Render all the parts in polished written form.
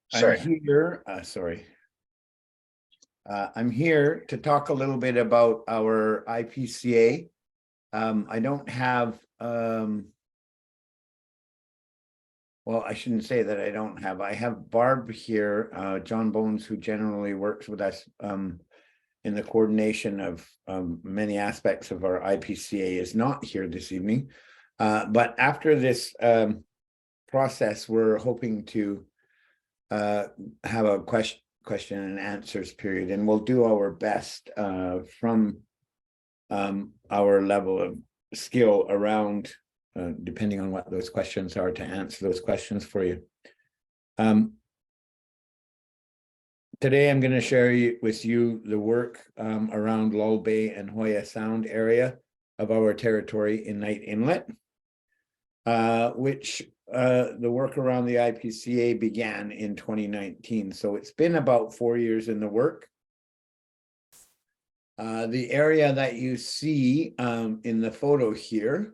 Sorry. I'm here to talk a little bit about our IPCA. I don't have, well, I shouldn't say that I don't have. I have Barb here, John Bones, who generally works with us in the coordination of many aspects of our IPCA, is not here this evening. But after this process, we're hoping to have a question and answers period, and we'll do our best from our level of skill around, depending on what those questions are, to answer those questions for you. Today, I'm going to share with you the work around Lull Bay and Hoya Sound area of our territory in Knight Inlet, which the work around the IPCA began in 2019. So it's been about 4 years in the work. The area that you see in the photo here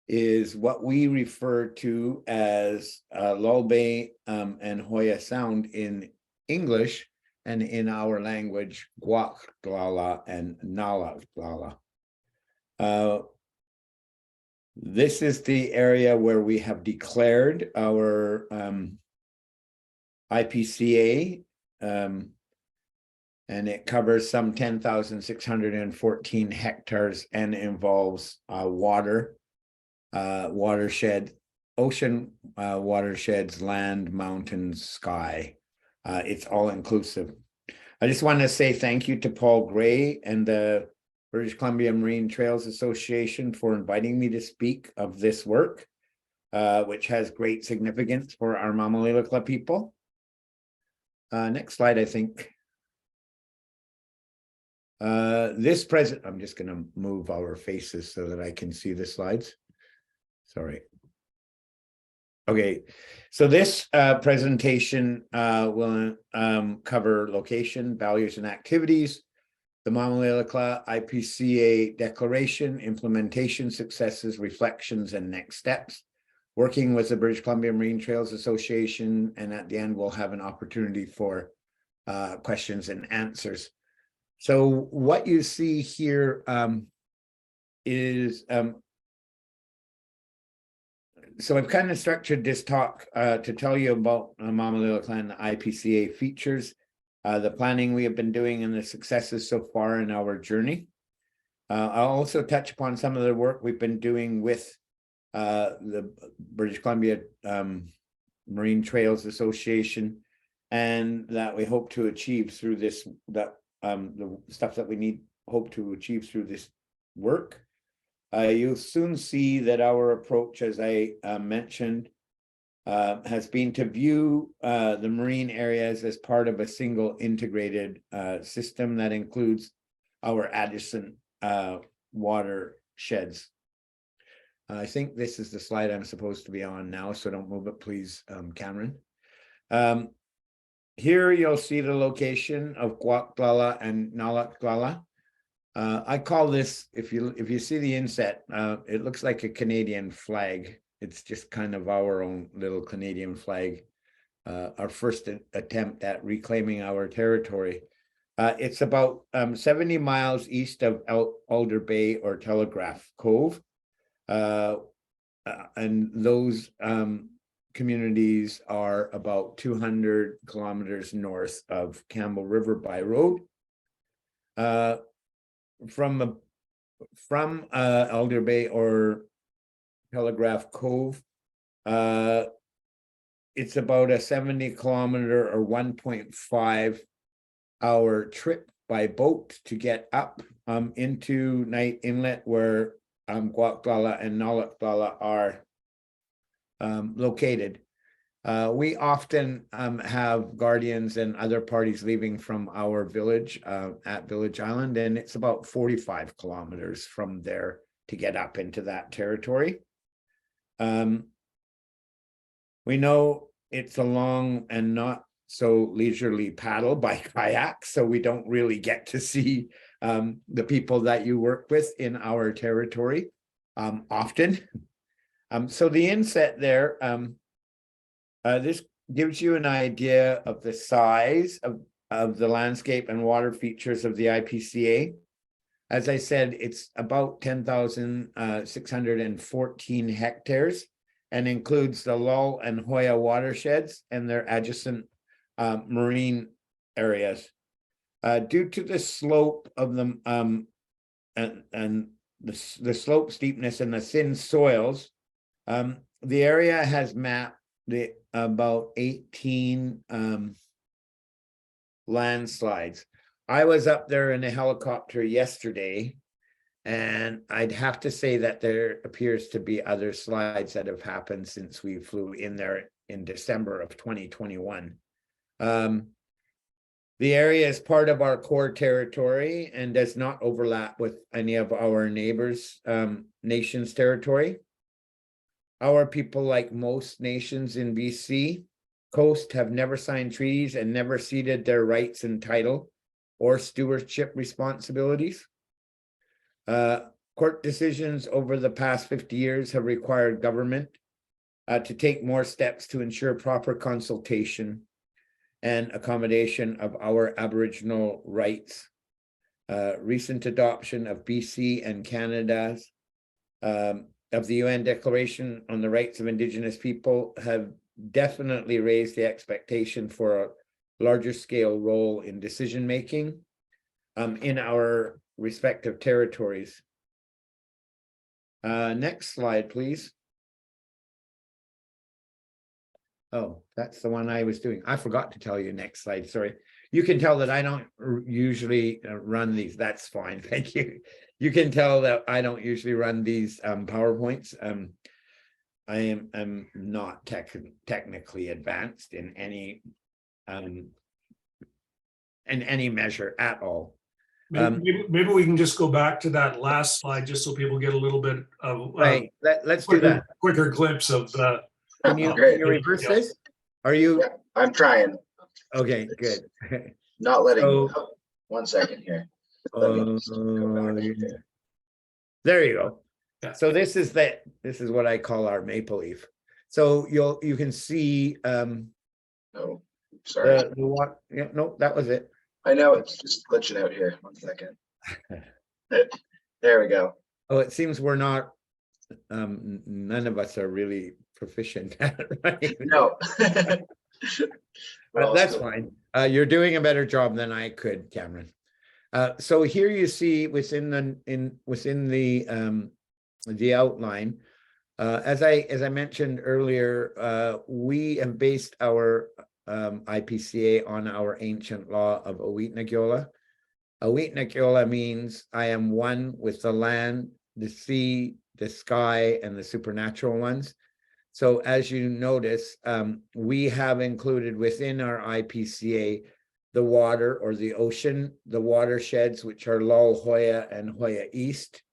is what we refer to as Lull Bay and Hoya Sound in English, and in our language, Gwaxdlala and Nalaxdlala. This is the area where we have declared our IPCA, and it covers some 10,614 hectares and involves watershed, ocean, watersheds, land, mountains, sky. It's all inclusive. I just want to say thank you to Paul Gray and the British Columbia Marine Trails Association for inviting me to speak of this work, which has great significance for our Mamalilikulla people. Next slide, I think. I'm just going to move our faces so that I can see the slides. Sorry. Okay, so this presentation will cover location, values, and activities, the Mamalilikulla IPCA declaration, implementation, successes, reflections, and next steps, working with the British Columbia Marine Trails Association, and at the end, we'll have an opportunity for questions and answers. So what you see here is, so I've kind of structured this talk to tell you about Mamalilikulla and the IPCA features, the planning we have been doing, and the successes so far in our journey. I'll also touch upon some of the work we've been doing with the British Columbia Marine Trails Association, and that we hope to achieve through this, the stuff that we hope to achieve through this work. You'll soon see that our approach, as I mentioned, has been to view the marine areas as part of a single integrated system that includes our adjacent watersheds. I think this is the slide I'm supposed to be on now, so don't move it, please, Cameron. Here you'll see the location of Gwaxdlala and Nalaxdlala. I call this, if you see the inset, it looks like a Canadian flag. It's just kind of our own little Canadian flag, our first attempt at reclaiming our territory. It's about 70 miles east of Alder Bay or Telegraph Cove. And those communities are about 200 kilometers north of Campbell River by road. From Alder Bay or Telegraph Cove, it's about a 70 kilometer or 1.5 hour trip by boat to get up into Knight Inlet, where Gwaxdlala and Nalaxdlala are located. We often have guardians and other parties leaving from our village at Village Island, and it's about 45 kilometers from there to get up into that territory. We know it's a long and not so leisurely paddle by kayak, so we don't really get to see the people that you work with in our territory often. So the inset there, this gives you an idea of the size of the landscape and water features of the IPCA. As I said, it's about 10,614 hectares and includes the Lull and Hoya watersheds and their adjacent marine areas. Due to the slope of the and the slope steepness and the thin soils, the area has mapped about 18 landslides. I was up there in a helicopter yesterday, and I'd have to say that there appears to be other slides that have happened since we flew in there in December of 2021. The area is part of our core territory and does not overlap with any of our neighbors' nations' territory. Our people, like most nations in BC coast, have never signed treaties and never ceded their rights and title or stewardship responsibilities. Court decisions over the past 50 years have required government to take more steps to ensure proper consultation and accommodation of our Aboriginal rights. Recent adoption of BC and Canada's of the UN Declaration on the Rights of Indigenous People have definitely raised the expectation for a larger scale role in decision making in our respective territories. Next slide, please. Oh, that's the one I was doing. I forgot to tell you next slide. Sorry. You can tell that I don't usually run these. That's fine. Thank you. You can tell that I don't usually run these PowerPoints. I am not technically advanced in any measure at all. Maybe we can just go back to that last slide just so people get a little bit of right. Let's do that. Quicker glimpse of the. Can you reverse this? Are you? Yeah, I'm trying. Okay, good. Not letting me. 1 second here. There you go. Yeah. So this is what I call our maple leaf. So you can see Oh, sorry. the what? Yeah, no, that was it. I know it's just glitching out here. 1 second. There we go. Oh, it seems we're not. None of us are really proficient at it, right? No. That's fine. You're doing a better job than I could, Cameron. So here you see within the outline, as I mentioned earlier, we have based our IPCA on our ancient law of Gwaxdlala. Gwaxdlala means I am one with the land, the sea, the sky, and the supernatural ones. So as you notice, we have included within our IPCA the water or the ocean, the watersheds, which are Lull, Hoya, and Hoya East,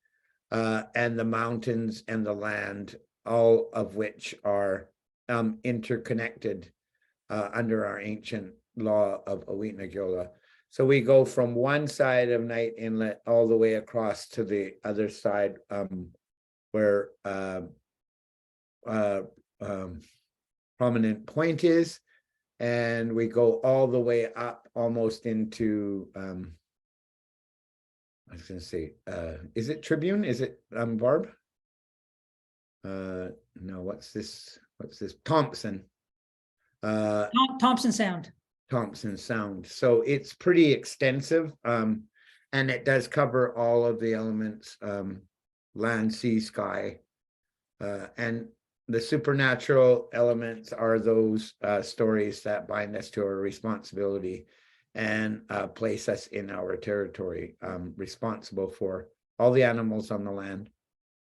and the mountains and the land, all of which are interconnected under our ancient law of Gwaxdlala. So we go from one side of Night Inlet all the way across to the other side where Prominent Point is, and we go all the way up almost into I was going to say is it Tribune? Is it Barb? No, what's this Thompson, Thompson Sound. Thompson Sound. So it's pretty extensive, and it does cover all of the elements, land, sea, sky, and the supernatural elements are those stories that bind us to our responsibility and place us in our territory, responsible for all the animals on the land,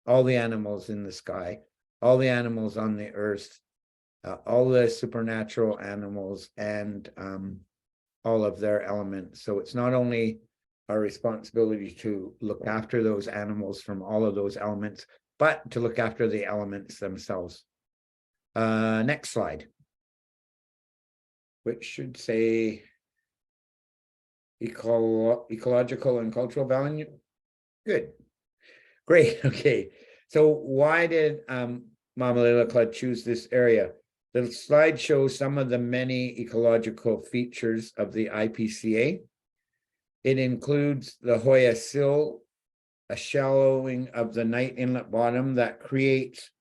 all the animals in the sky, all the animals on the earth, all the supernatural animals, and all of their elements. So it's not only our responsibility to look after those animals from all of those elements, but to look after the elements themselves. Next slide, which should say ecological and cultural value. Good, great. Okay, so why did Mamalilikulla choose this area? The slide shows some of the many ecological features of the IPCA. It includes the Hoya Sill, a shallowing of the night inlet bottom that creates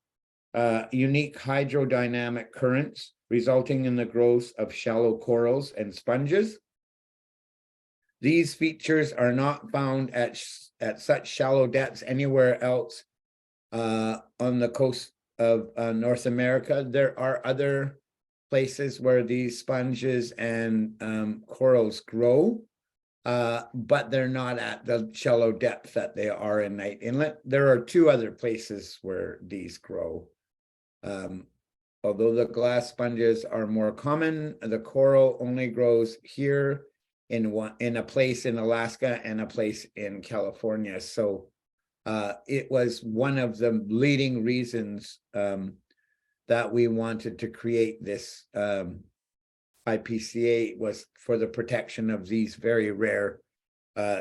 unique hydrodynamic currents, resulting in the growth of shallow corals and sponges. These features are not found at such shallow depths anywhere else on the coast of North America. There are other places where these sponges and corals grow, but they're not at the shallow depth that they are in Night Inlet. There are two other places where these grow. Although the glass sponges are more common, the coral only grows here in a place in Alaska and a place in California. So it was one of the leading reasons that we wanted to create this IPCA was for the protection of these very rare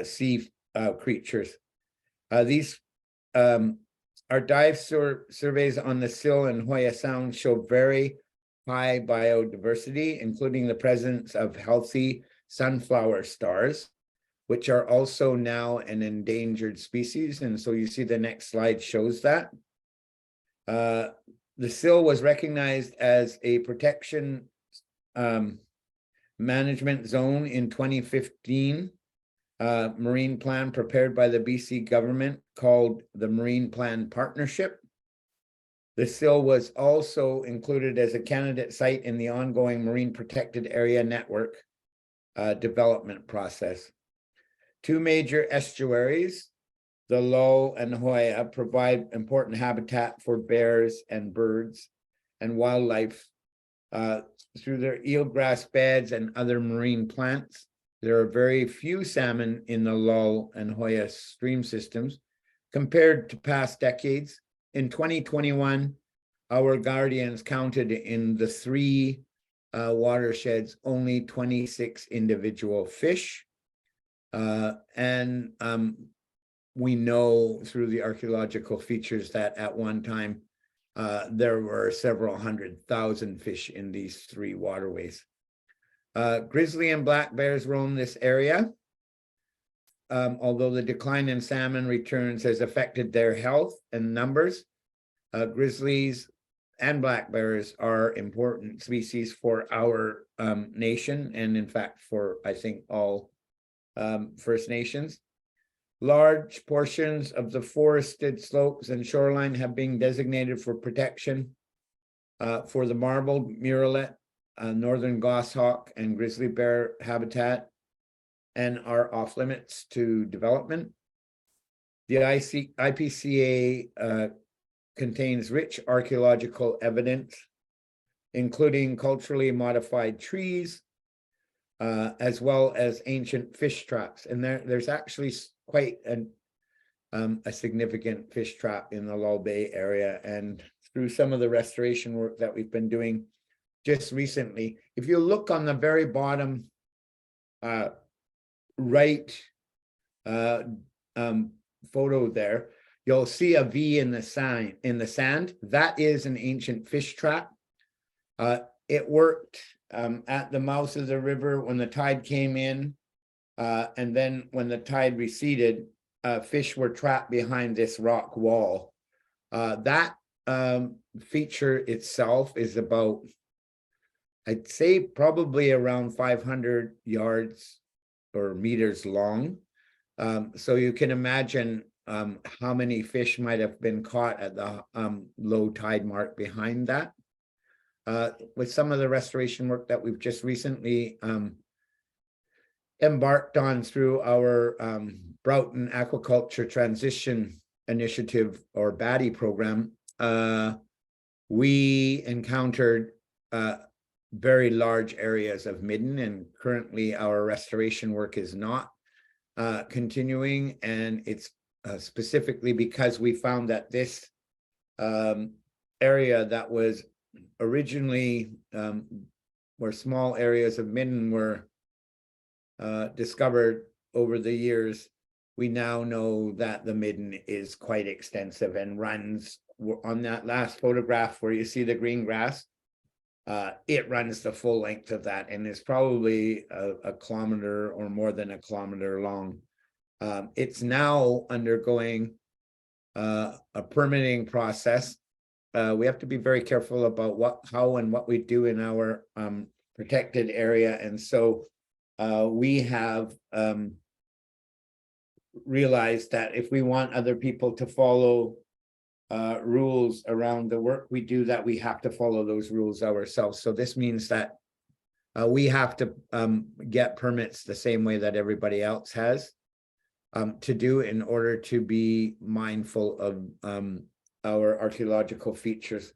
sea creatures. These our dive surveys on the Sill and Hoya Sound show very high biodiversity, including the presence of healthy sunflower stars, which are also now an endangered species. And so you see the next slide shows that. The Sill was recognized as a protection management zone in 2015. Marine plan prepared by the BC government called the Marine Plan Partnership. The Sill was also included as a candidate site in the ongoing Marine Protected Area Network development process. Two major estuaries, the Low and Hoya, provide important habitat for bears and birds and wildlife through their eelgrass beds and other marine plants. There are very few salmon in the Low and Hoya stream systems compared to past decades. In 2021, our guardians counted in the three watersheds only 26 individual fish. We know through the archaeological features that at one time there were several 100,000 fish in these three waterways. Grizzly and black bears roam this area. Although the decline in salmon returns has affected their health and numbers, grizzlies and black bears are important species for our nation, and in fact for, I think, all First Nations. Large portions of the forested slopes and shoreline have been designated for protection for the marbled murrelet, northern goshawk, and grizzly bear habitat, and are off limits to development. The IPCA contains rich archaeological evidence, including culturally modified trees, as well as ancient fish traps. And there's actually quite a significant fish trap in the Lull Bay area. And through some of the restoration work that we've been doing just recently, if you look on the very bottom right photo there, you'll see a V in the sand. That is an ancient fish trap. It worked at the mouth of the river when the tide came in, and then when the tide receded, fish were trapped behind this rock wall. That feature itself is about, I'd say, probably around 500 yards or meters long. So you can imagine how many fish might have been caught at the low tide mark behind that. With some of the restoration work that we've just recently embarked on through our Broughton Aquaculture Transition Initiative, or BADI program, we encountered very large areas of midden, and currently our restoration work is not continuing, and it's specifically because we found that this area that was originally where small areas of midden were discovered over the years, we now know that the midden is quite extensive and runs on that last photograph where you see the green grass. it runs the full length of that and is probably a kilometer or more than a kilometer long. It's now undergoing a permitting process. We have to be very careful about how and what we do in our protected area. And so we have realized that if we want other people to follow rules around the work we do, that we have to follow those rules ourselves. So this means that we have to get permits the same way that everybody else has to do in order to be mindful of our archaeological features.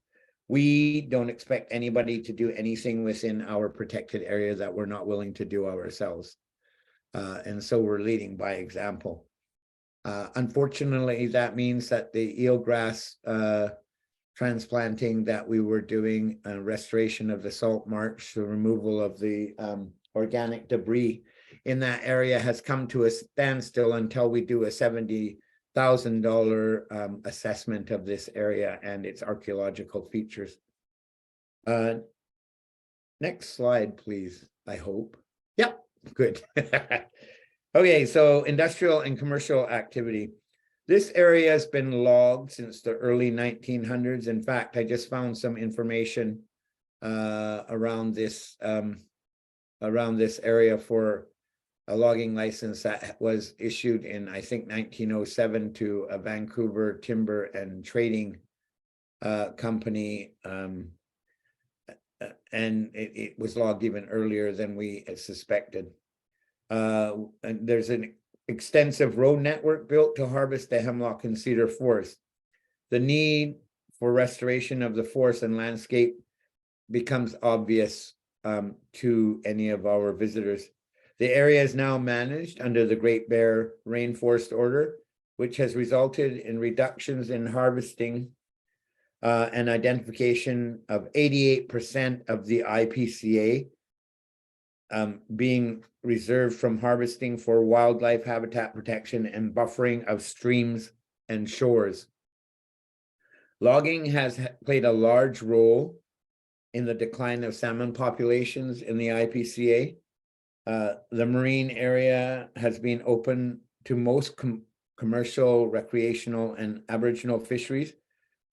We don't expect anybody to do anything within our protected area that we're not willing to do ourselves. And so we're leading by example. Unfortunately, that means that the eelgrass transplanting that we were doing, restoration of the salt marsh, the removal of the organic debris in that area has come to a standstill until we do a $70,000 assessment of this area and its archaeological features. Next slide, please, I hope. Yep, good. Okay, so industrial and commercial activity. This area has been logged since the early 1900s. In fact, I just found some information around this area for a logging license that was issued in, I think, 1907 to a Vancouver timber and trading company. And it was logged even earlier than we suspected. And there's an extensive road network built to harvest the hemlock and cedar forest. The need for restoration of the forest and landscape becomes obvious to any of our visitors. The area is now managed under the Great Bear Rainforest Order, which has resulted in reductions in harvesting and identification of 88% of the IPCA being reserved from harvesting for wildlife habitat protection and buffering of streams and shores. Logging has played a large role in the decline of salmon populations in the IPCA. The marine area has been open to most commercial, recreational, and Aboriginal fisheries,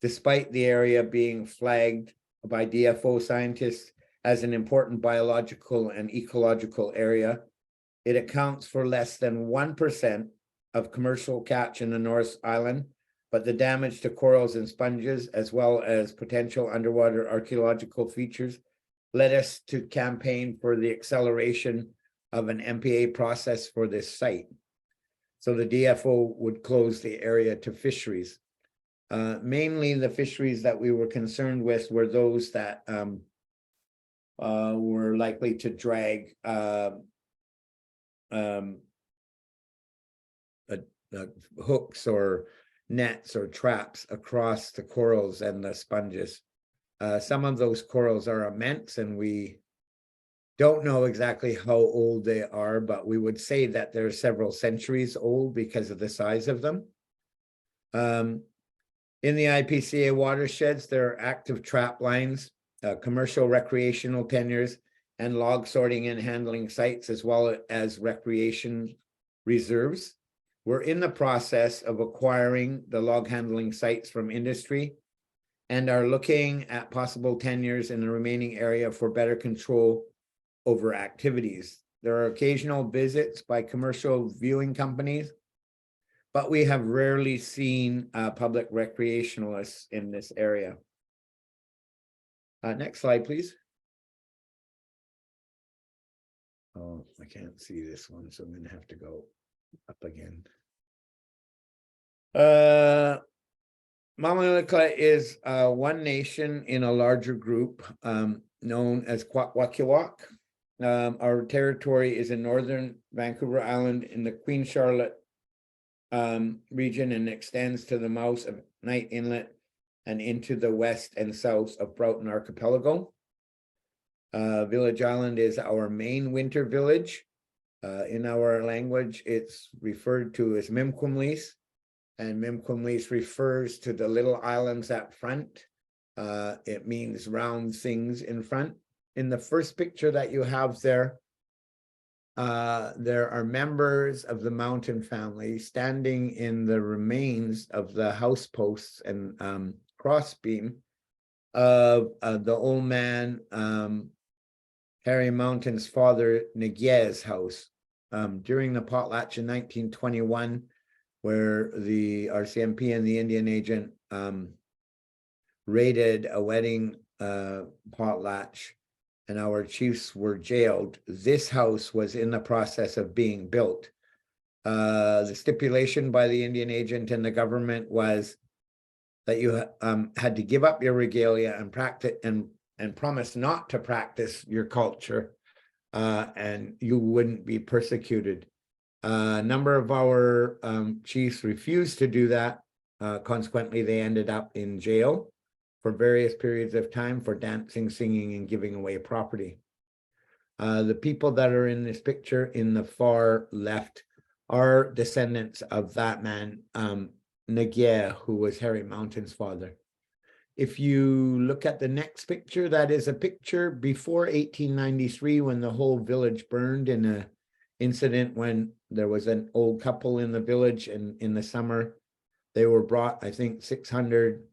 despite the area being flagged by DFO scientists as an important biological and ecological area. It accounts for less than 1% of commercial catch in the North Island, but the damage to corals and sponges, as well as potential underwater archaeological features, led us to campaign for the acceleration of an MPA process for this site. So the DFO would close the area to fisheries. Mainly the fisheries that we were concerned with were those that were likely to drag hooks or nets or traps across the corals and the sponges. Some of those corals are immense, and we don't know exactly how old they are, but we would say that they're several centuries old because of the size of them. In the IPCA watersheds, there are active trap lines, commercial recreational tenures, and log sorting and handling sites, as well as recreation reserves. We're in the process of acquiring the log handling sites from industry and are looking at possible tenures in the remaining area for better control over activities. There are occasional visits by commercial viewing companies, but we have rarely seen public recreationalists in this area. Next slide, please. Oh, I can't see this one, so I'm going to have to go up again. Mamalilikulla is one nation in a larger group known as Kwakwaka'wakw. Our territory is in northern Vancouver Island in the Queen Charlotte region and extends to the mouth of Knight Inlet and into the west and south of Broughton Archipelago. Village Island is our main winter village. In our language, it's referred to as Mimquimlees, and Mimquimlees refers to the little islands at front It means round things in front. In the first picture that you have there are members of the Mountain family standing in the remains of the house posts and crossbeam of the old man Harry Mountain's father Nagye's house during the potlatch in 1921, where the RCMP and the Indian agent raided a wedding potlatch and our chiefs were jailed. This house was in the process of being built. The stipulation by the Indian agent and the government was that you had to give up your regalia and practice and promise not to practice your culture, and you wouldn't be persecuted. A number of our chiefs refused to do that. Consequently, they ended up in jail for various periods of time for dancing, singing, and giving away property. The people that are in this picture in the far left are descendants of that man, Nagye, who was Harry Mountain's father. If you look at the next picture, that is a picture before 1893 when the whole village burned in an incident when there was an old couple in the village, and in the summer they were brought, I think, 600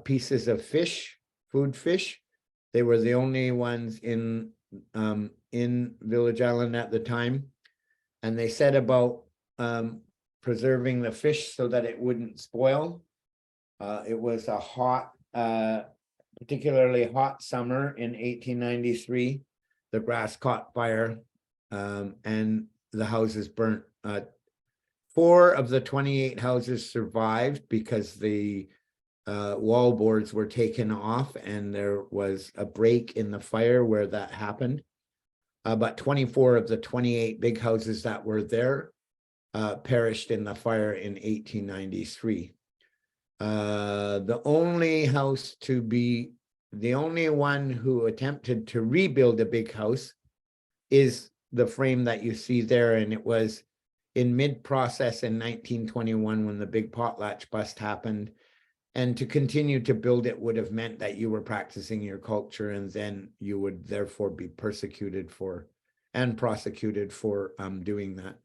pieces of fish, food fish. They were the only ones in Village Island at the time, and they set about preserving the fish so that it wouldn't spoil. It was a hot, particularly hot summer in 1893. The grass caught fire and the houses burnt. 4 of the 28 houses survived because the wall boards were taken off and there was a break in the fire where that happened. But 24 of the 28 big houses that were there perished in the fire in 1893. The only house to be, the only one who attempted to rebuild a big house is the frame that you see there, and it was in mid-process in 1921 when the big potlatch bust happened. And to continue to build it would have meant that you were practicing your culture, and then you would therefore be persecuted for and prosecuted for doing that.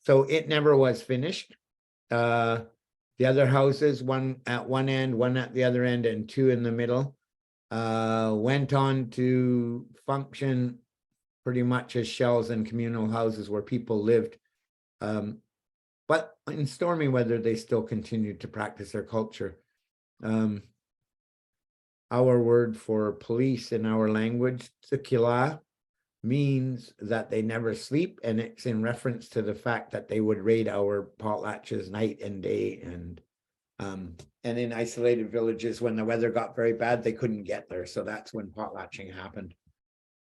So it never was finished. The other houses, one at one end, one at the other end, and 2 in the middle, went on to function pretty much as shells and communal houses where people lived. But in stormy weather, they still continued to practice their culture. Our word for police in our language, tsukila, means that they never sleep, and it's in reference to the fact that they would raid our potlatches night and day, and in isolated villages when the weather got very bad they couldn't get there, so that's when potlatching happened.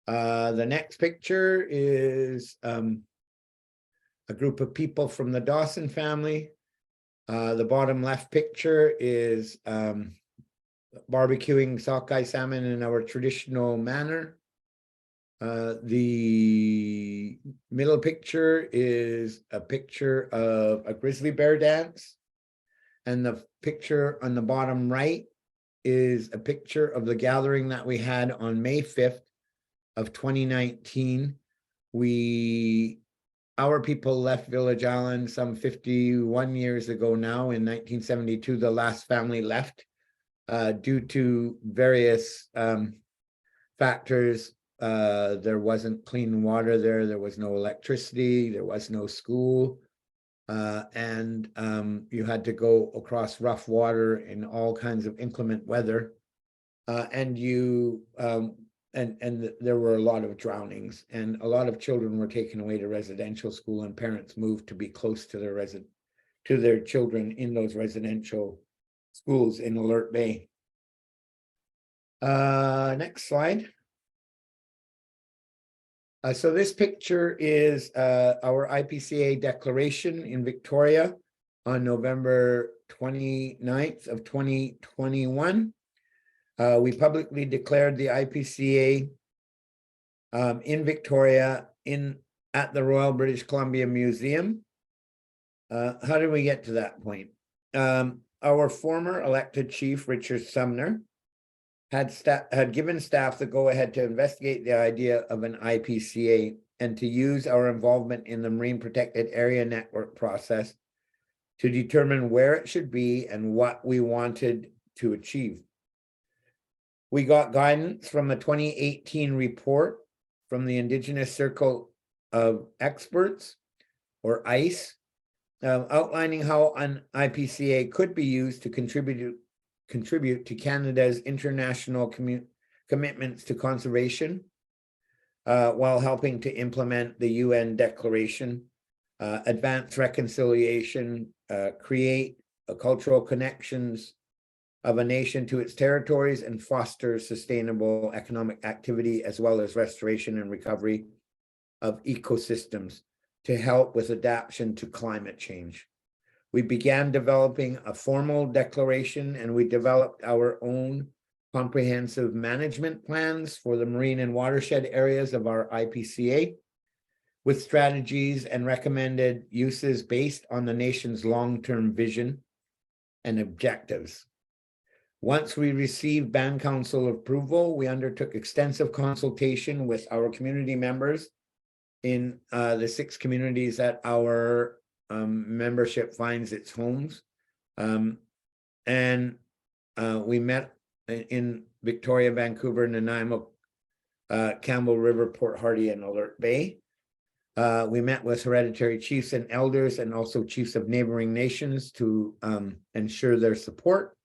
The next picture is a group of people from the Dawson family. The bottom left picture is barbecuing sockeye salmon in our traditional manner. The middle picture is a picture of a grizzly bear dance. And the picture on the bottom right is a picture of the gathering that we had on May 5th of 2019. Our people left Village Island some 51 years ago now. In 1972, the last family left due to various factors. There wasn't clean water there. There was no electricity. There was no school. And you had to go across rough water in all kinds of inclement weather. And there were a lot of drownings, and a lot of children were taken away to residential school, and parents moved to be close to their children in those residential schools in Alert Bay. Next slide. So this picture is our IPCA declaration in Victoria on November 29th of 2021. We publicly declared the IPCA in Victoria at the Royal British Columbia Museum. How did we get to that point? our former elected chief, Richard Sumner, had given staff the go-ahead to investigate the idea of an IPCA and to use our involvement in the Marine Protected Area Network process to determine where it should be and what we wanted to achieve. We got guidance from the 2018 report from the Indigenous Circle of Experts, or ICE, outlining how an IPCA could be used to contribute to Canada's international commitments to conservation, while helping to implement the UN Declaration, advance reconciliation, create cultural connections of a nation to its territories, and foster sustainable economic activity, as well as restoration and recovery of ecosystems to help with adaptation to climate change. We began developing a formal declaration, and we developed our own comprehensive management plans for the marine and watershed areas of our IPCA, with strategies and recommended uses based on the nation's long-term vision and objectives. Once we received Band Council approval, we undertook extensive consultation with our community members in the 6 communities that our membership finds its homes. And we met in Victoria, Vancouver, Nanaimo, Campbell River, Port Hardy, and Alert Bay. We met with hereditary chiefs and elders and also chiefs of neighboring nations to ensure their support.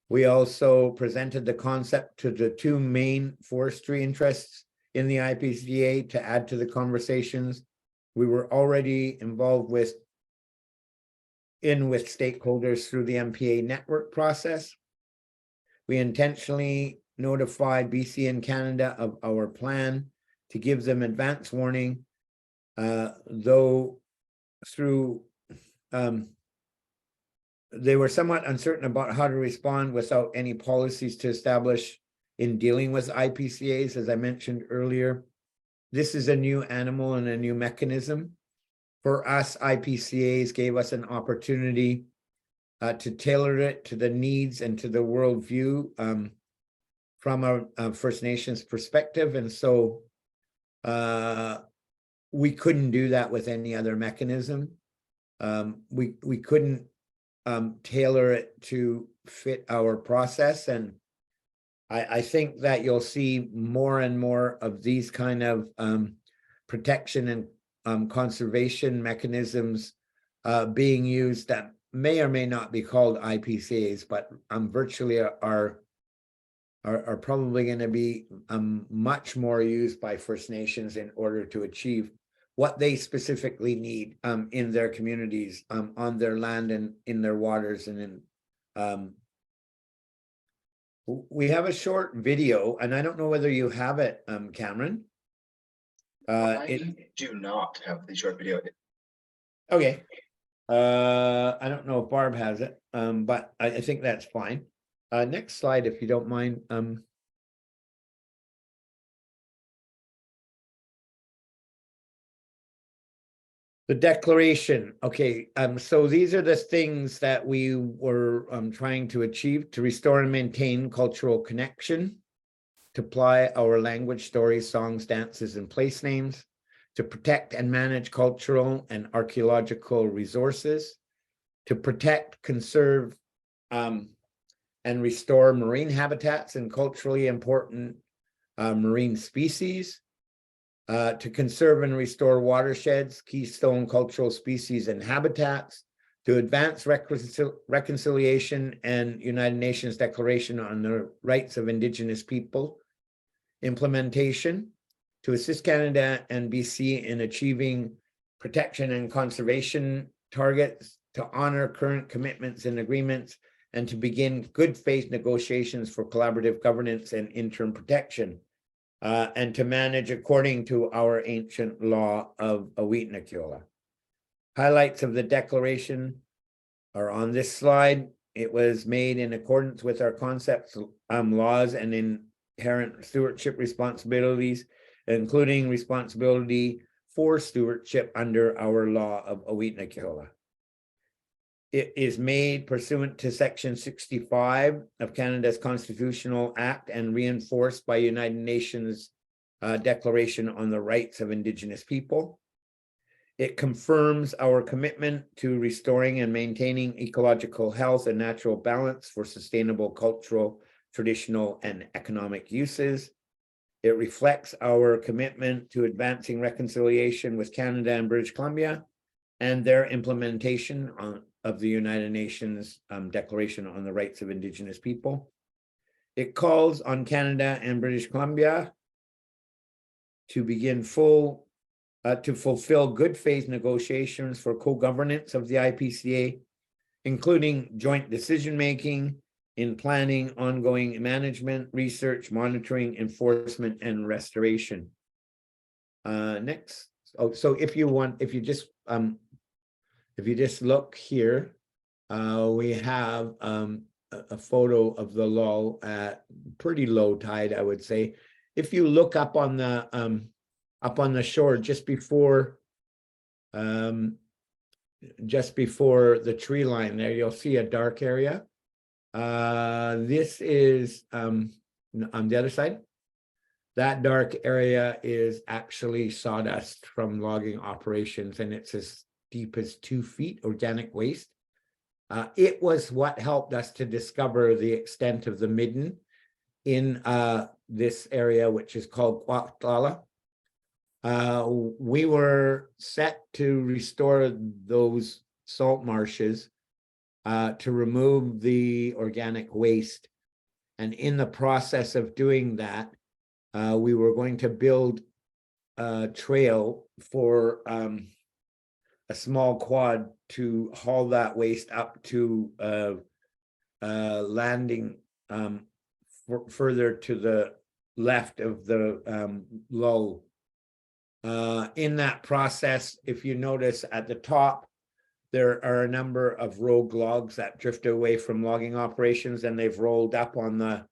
We also presented the concept to the 2 main forestry interests in the IPCA to add to the conversations. We were already involved with stakeholders through the MPA network process. We intentionally notified BC and Canada of our plan to give them advance warning, though through they were somewhat uncertain about how to respond without any policies to establish in dealing with IPCAs. As I mentioned earlier, this is a new animal and a new mechanism. For us, IPCAs gave us an opportunity to tailor it to the needs and to the worldview from a First Nations perspective. And so we couldn't do that with any other mechanism. We couldn't tailor it to fit our process. And I think that you'll see more and more of these kind of protection and conservation mechanisms being used that may or may not be called IPCAs, but virtually are probably going to be much more used by First Nations in order to achieve what they specifically need in their communities, on their land and in their waters. And in we have a short video, and I don't know whether you have it, Cameron. I do not have the short video. Okay. I don't know if Barb has it, but I think that's fine. Next slide, if you don't mind. The declaration. Okay, so these are the things that we were trying to achieve: to restore and maintain cultural connection, to apply our language, stories, songs, dances, and place names, to protect and manage cultural and archaeological resources, to protect, conserve, and restore marine habitats and culturally important marine species, to conserve and restore watersheds, keystone cultural species and habitats, to advance reconciliation and United Nations Declaration on the Rights of Indigenous People implementation, to assist Canada and BC in achieving protection and conservation targets, to honor current commitments and agreements, and to begin good faith negotiations for collaborative governance and interim protection, and to manage according to our ancient law of Gwaxdlala. Highlights of the declaration are on this slide. It was made in accordance with our concepts, laws, and inherent stewardship responsibilities, including responsibility for stewardship under our law of Gwaxdlala. It is made pursuant to Section 65 of Canada's Constitutional Act and reinforced by United Nations Declaration on the Rights of Indigenous People. It confirms our commitment to restoring and maintaining ecological health and natural balance for sustainable cultural, traditional, and economic uses. It reflects our commitment to advancing reconciliation with Canada and British Columbia and their implementation of the United Nations Declaration on the Rights of Indigenous People. It calls on Canada and British Columbia to begin to fulfill good faith negotiations for co-governance of the IPCA, including joint decision-making in planning, ongoing management, research, monitoring, enforcement, and restoration. Next. Oh, so if you just look here, we have a photo of the lull at pretty low tide, I would say. If you look up on the shore just before the tree line there, you'll see a dark area. This is on the other side. That dark area is actually sawdust from logging operations, and it's as deep as 2 feet organic waste. It was what helped us to discover the extent of the midden in this area, which is called Gwaxdlala. We were set to restore those salt marshes to remove the organic waste. And in the process of doing that, we were going to build a trail for a small quad to haul that waste up to landing further to the left of the lull. In that process, if you notice at the top, there are a number of rogue logs that drifted away from logging operations, and they've rolled up on the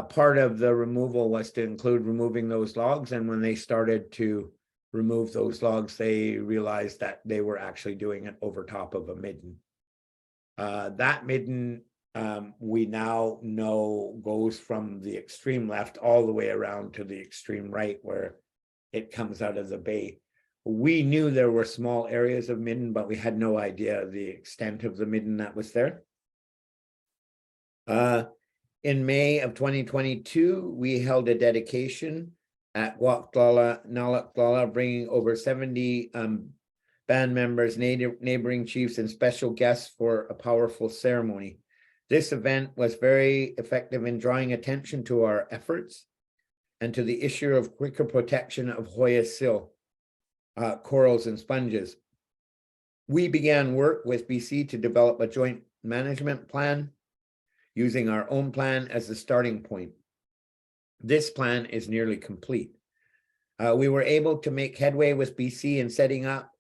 part of the removal was to include removing those logs. And when they started to remove those logs, they realized that they were actually doing it over top of a midden. That midden, we now know, goes from the extreme left all the way around to the extreme right where it comes out of the bay. We knew there were small areas of midden, but we had no idea the extent of the midden that was there. In May of 2022, we held a dedication at Gwaxdlala Nalaxdlala, bringing over 70 band members, neighboring chiefs, and special guests for a powerful ceremony. This event was very effective in drawing attention to our efforts and to the issue of quicker protection of Hoya sill, corals, and sponges. We began work with BC to develop a joint management plan using our own plan as the starting point. This plan is nearly complete. We were able to make headway with BC in setting up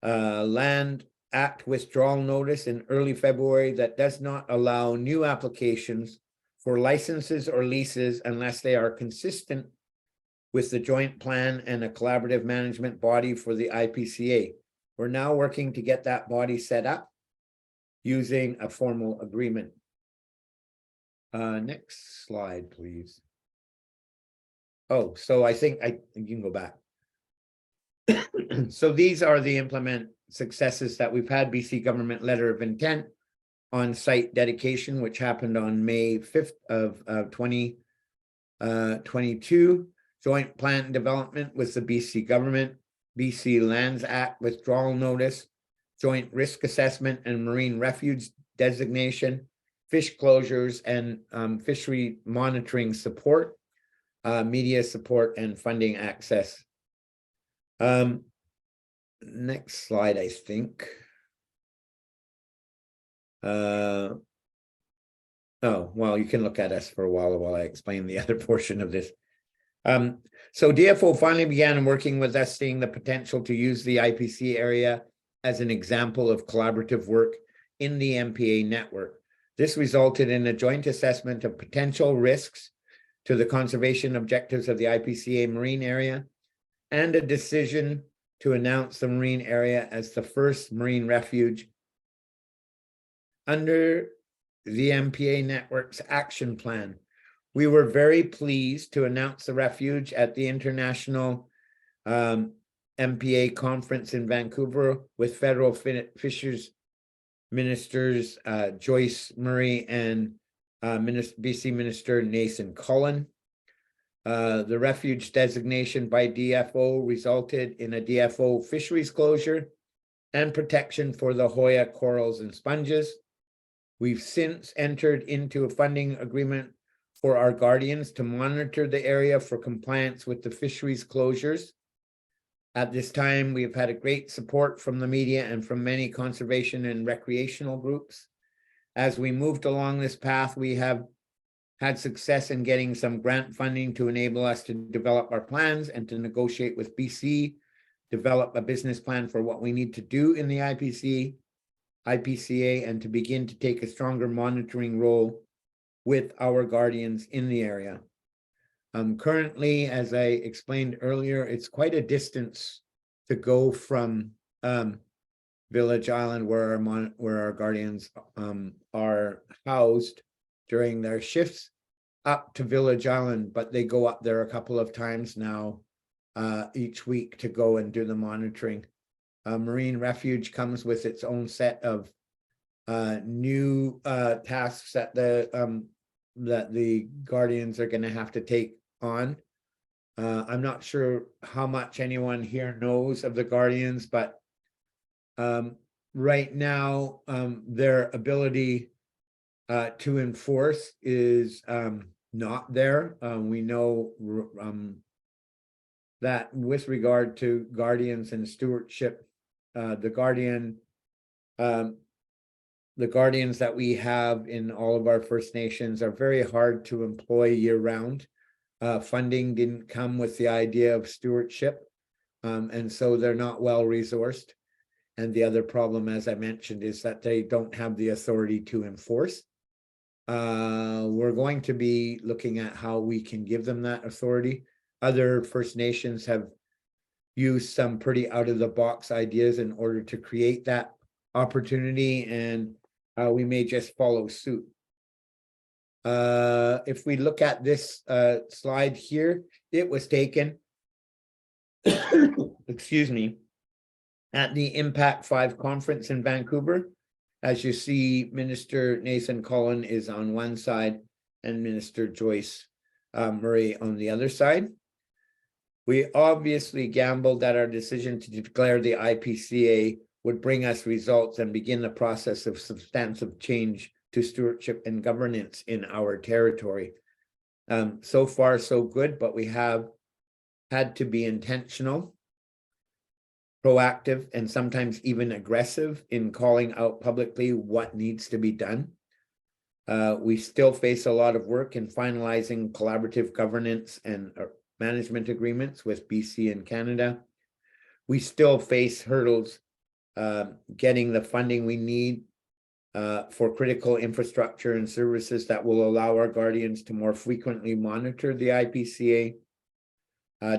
Land Act withdrawal notice in early February that does not allow new applications for licenses or leases unless they are consistent with the joint plan and a collaborative management body for the IPCA. We're now working to get that body set up using a formal agreement. Next slide, please. Oh, so I think you can go back. So these are the implement successes that we've had. BC government letter of intent on site dedication, which happened on May 5th of 2022. Joint plan development with the BC government, BC Lands Act withdrawal notice, joint risk assessment and marine refuge designation, fish closures and fishery monitoring support, media support, and funding access. Next slide, I think. Oh, well, you can look at us for a while I explain the other portion of this. So DFO finally began working with us, seeing the potential to use the IPC area as an example of collaborative work in the MPA network. This resulted in a joint assessment of potential risks to the conservation objectives of the IPCA marine area and a decision to announce the marine area as the first marine refuge under the MPA Network's action plan, we were very pleased to announce the refuge at the International MPA conference in Vancouver with federal fisheries ministers Joyce Murray and BC Minister Nathan Cullen. The refuge designation by DFO resulted in a DFO fisheries closure and protection for the Hoya corals and sponges. We've since entered into a funding agreement for our guardians to monitor the area for compliance with the fisheries closures. At this time, we've had a great support from the media and from many conservation and recreational groups. As we moved along this path, we have had success in getting some grant funding to enable us to develop our plans and to negotiate with BC, develop a business plan for what we need to do in the IPCA, and to begin to take a stronger monitoring role with our guardians in the area. Currently, as I explained earlier, it's quite a distance to go from Village Island, where our guardians are housed during their shifts, up to Village Island, but they go up there a couple of times now each week to go and do the monitoring. Marine Refuge comes with its own set of new tasks that the guardians are going to have to take on. I'm not sure how much anyone here knows of the guardians, but right now their ability to enforce is not there. We know that with regard to guardians and stewardship, the guardians that we have in all of our First Nations are very hard to employ year-round. Funding didn't come with the idea of stewardship, and so they're not well resourced. And the other problem, as I mentioned, is that they don't have the authority to enforce. We're going to be looking at how we can give them that authority. Other First Nations have used some pretty out-of-the-box ideas in order to create that opportunity, and we may just follow suit. If we look at this slide here, it was taken, excuse me, at the Impact 5 conference in Vancouver. As you see, Minister Nathan Cullen is on one side and Minister Joyce Murray on the other side. We obviously gambled that our decision to declare the IPCA would bring us results and begin the process of substantive change to stewardship and governance in our territory. So far, so good, but we have had to be intentional, proactive, and sometimes even aggressive in calling out publicly what needs to be done. We still face a lot of work in finalizing collaborative governance and management agreements with BC and Canada. We still face hurdles getting the funding we need for critical infrastructure and services that will allow our guardians to more frequently monitor the IPCA.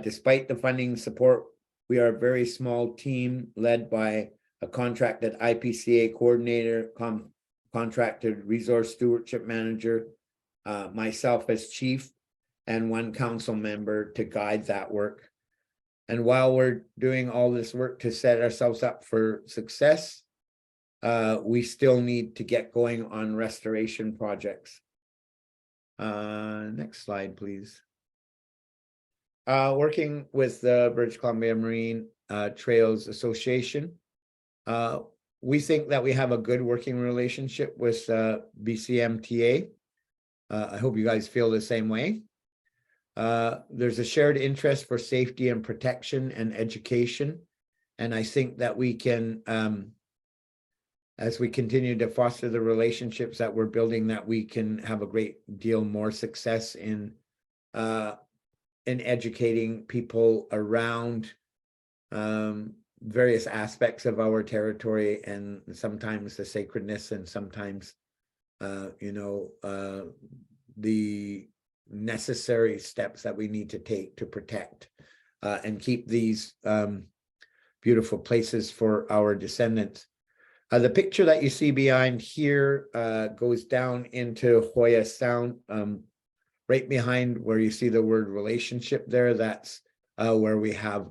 Despite the funding support, we are a very small team led by a contracted IPCA coordinator, contracted resource stewardship manager, myself as chief, and one council member to guide that work. And while we're doing all this work to set ourselves up for success, we still need to get going on restoration projects. Next slide, please. Working with the British Columbia Marine Trails Association, we think that we have a good working relationship with BCMTA. I hope you guys feel the same way. There's a shared interest for safety and protection and education. And I think that we can, as we continue to foster the relationships that we're building, that we can have a great deal more success in educating people around various aspects of our territory, and sometimes the sacredness, and sometimes, the necessary steps that we need to take to protect and keep these beautiful places for our descendants. The picture that you see behind here goes down into Hoya Sound, right behind where you see the word relationship there. That's where we have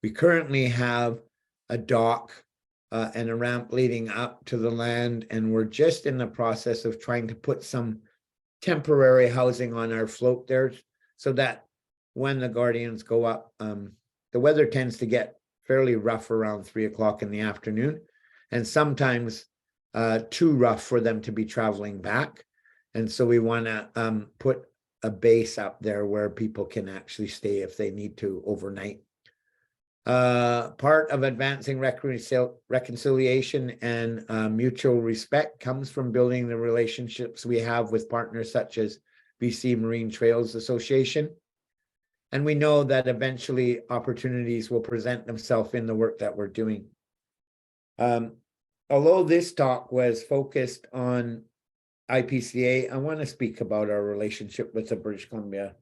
we currently have a dock and a ramp leading up to the land, and we're just in the process of trying to put some temporary housing on our float there so that when the Guardians go up, the weather tends to get fairly rough around 3 o'clock in the afternoon, and sometimes too rough for them to be traveling back. And so we want to put a base up there where people can actually stay if they need to overnight. Part of advancing reconciliation and mutual respect comes from building the relationships we have with partners such as BC Marine Trails Association. And we know that eventually opportunities will present themselves in the work that we're doing. Although this talk was focused on IPCA, I want to speak about our relationship with the British Columbia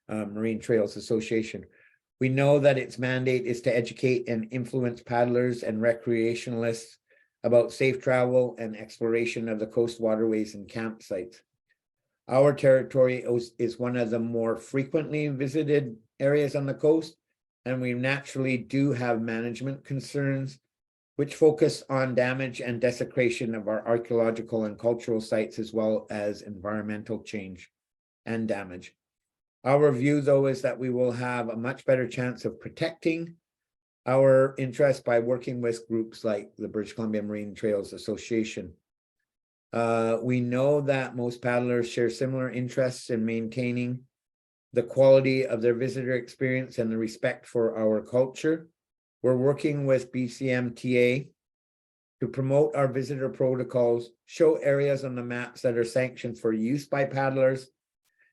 Marine Trails Association. We know that its mandate is to educate and influence paddlers and recreationalists about safe travel and exploration of the coast waterways and campsites. Our territory is one of the more frequently visited areas on the coast, and we naturally do have management concerns which focus on damage and desecration of our archaeological and cultural sites, as well as environmental change and damage. Our view, though, is that we will have a much better chance of protecting our interests by working with groups like the British Columbia Marine Trails Association. We know that most paddlers share similar interests in maintaining the quality of their visitor experience and the respect for our culture. We're working with BCMTA to promote our visitor protocols, show areas on the maps that are sanctioned for use by paddlers,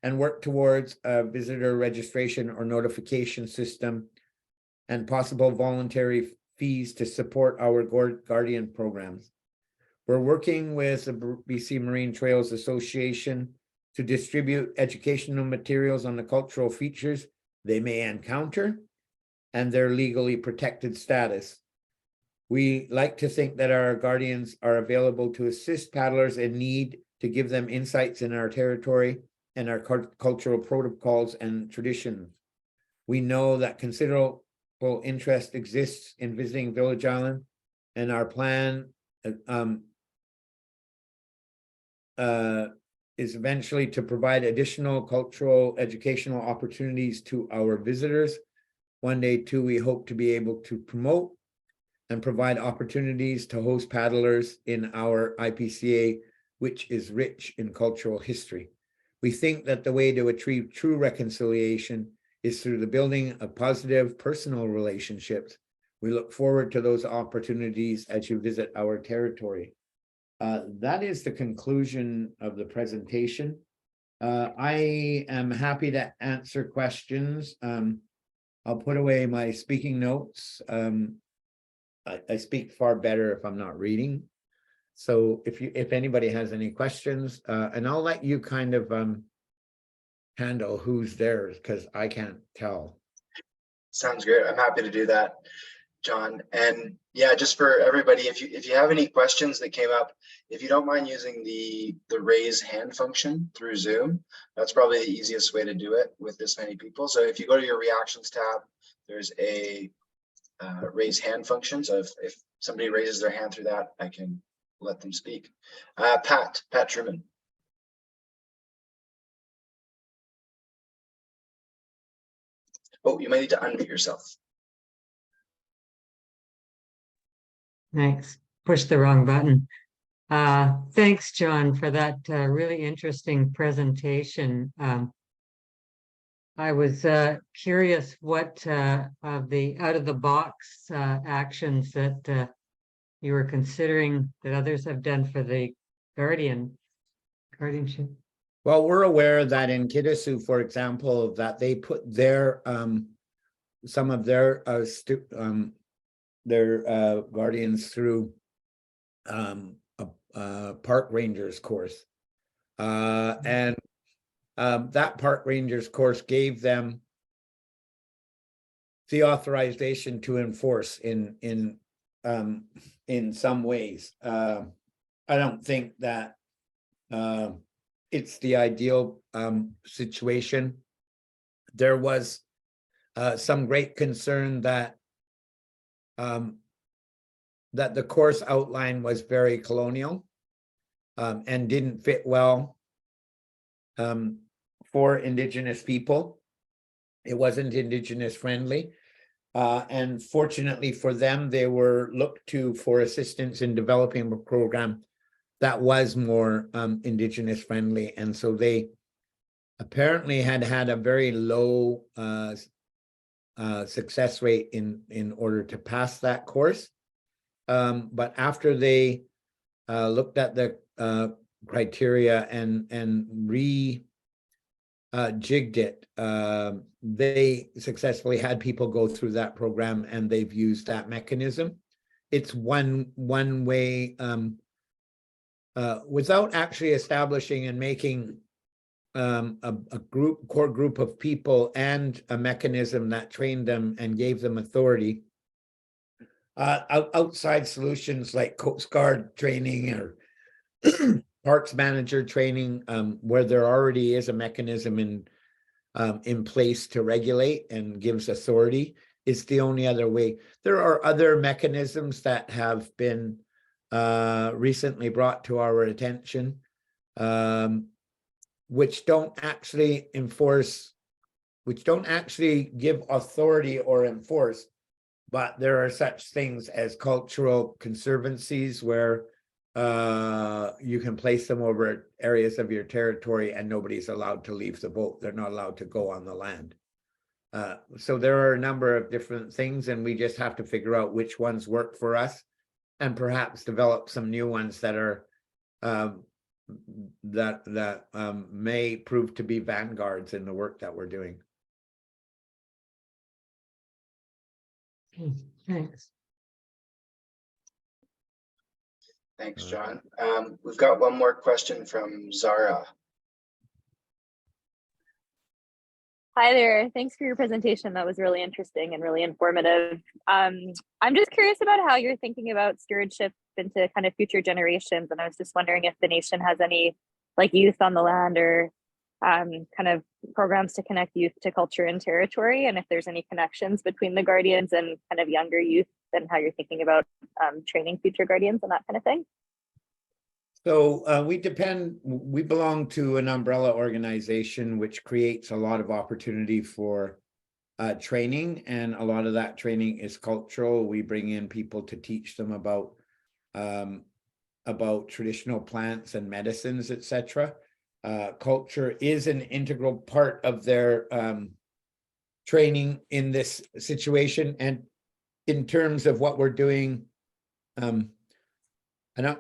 and work towards a visitor registration or notification system and possible voluntary fees to support our Guardian programs. We're working with the BC Marine Trails Association to distribute educational materials on the cultural features they may encounter and their legally protected status. We like to think that our Guardians are available to assist paddlers in need, to give them insights in our territory and our cultural protocols and traditions. We know that considerable interest exists in visiting Village Island, and our plan is eventually to provide additional cultural educational opportunities to our visitors. One day too, we hope to be able to promote and provide opportunities to host paddlers in our IPCA, which is rich in cultural history. We think that the way to achieve true reconciliation is through the building of positive personal relationships. We look forward to those opportunities as you visit our territory. That is the conclusion of the presentation. I am happy to answer questions. I'll put away my speaking notes. I speak far better if I'm not reading. So if anybody has any questions, and I'll let you kind of handle who's there, because I can't tell. Sounds great. I'm happy to do that, John. And yeah, just for everybody, if you have any questions that came up, if you don't mind using the raise hand function through Zoom, that's probably the easiest way to do it with this many people. So if you go to your reactions tab, there's a raise hand function. So if somebody raises their hand through that, I can let them speak. Pat Truman. Oh, you might need to unmute yourself. Thanks. Push the wrong button. Thanks, John, for that really interesting presentation. I was curious what of the out-of-the-box actions that you were considering that others have done for the guardianship. Well, we're aware that in Kitasoo, for example, that they put their some of their guardians through a park rangers course, and that park rangers course gave them the authorization to enforce in in some ways. I don't think that it's the ideal situation. There was some great concern that that the course outline was very colonial and didn't fit well for Indigenous people. It wasn't Indigenous friendly. And fortunately for them, they were looked to for assistance in developing a program that was more Indigenous friendly. And so they apparently had a very low success rate in order to pass that course. But after they looked at the criteria and jigged it, they successfully had people go through that program, and they've used that mechanism. It's one way, without actually establishing and making a core group of people and a mechanism that trained them and gave them authority. Outside solutions like Coast Guard training or parks manager training, where there already is a mechanism in place to regulate and gives authority, is the only other way. There are other mechanisms that have been recently brought to our attention, which don't actually enforce, which don't actually give authority or enforce, but there are such things as cultural conservancies where you can place them over areas of your territory and nobody's allowed to leave the boat. They're not allowed to go on the land. So there are a number of different things, and we just have to figure out which ones work for us and perhaps develop some new ones that are may prove to be vanguards in the work that we're doing. Thanks. Thanks, John. We've got one more question from Zara. Hi there. Thanks for your presentation. That was really interesting and really informative. I'm just curious about how you're thinking about stewardship into kind of future generations. And I was just wondering if the nation has any like youth on the land or kind of programs to connect youth to culture and territory, and if there's any connections between the guardians and kind of younger youth and how you're thinking about training future guardians and that kind of thing. So we belong to an umbrella organization which creates a lot of opportunity for training, and a lot of that training is cultural. We bring in people to teach them about traditional plants and medicines, etc. Culture is an integral part of their training in this situation. And in terms of what we're doing, and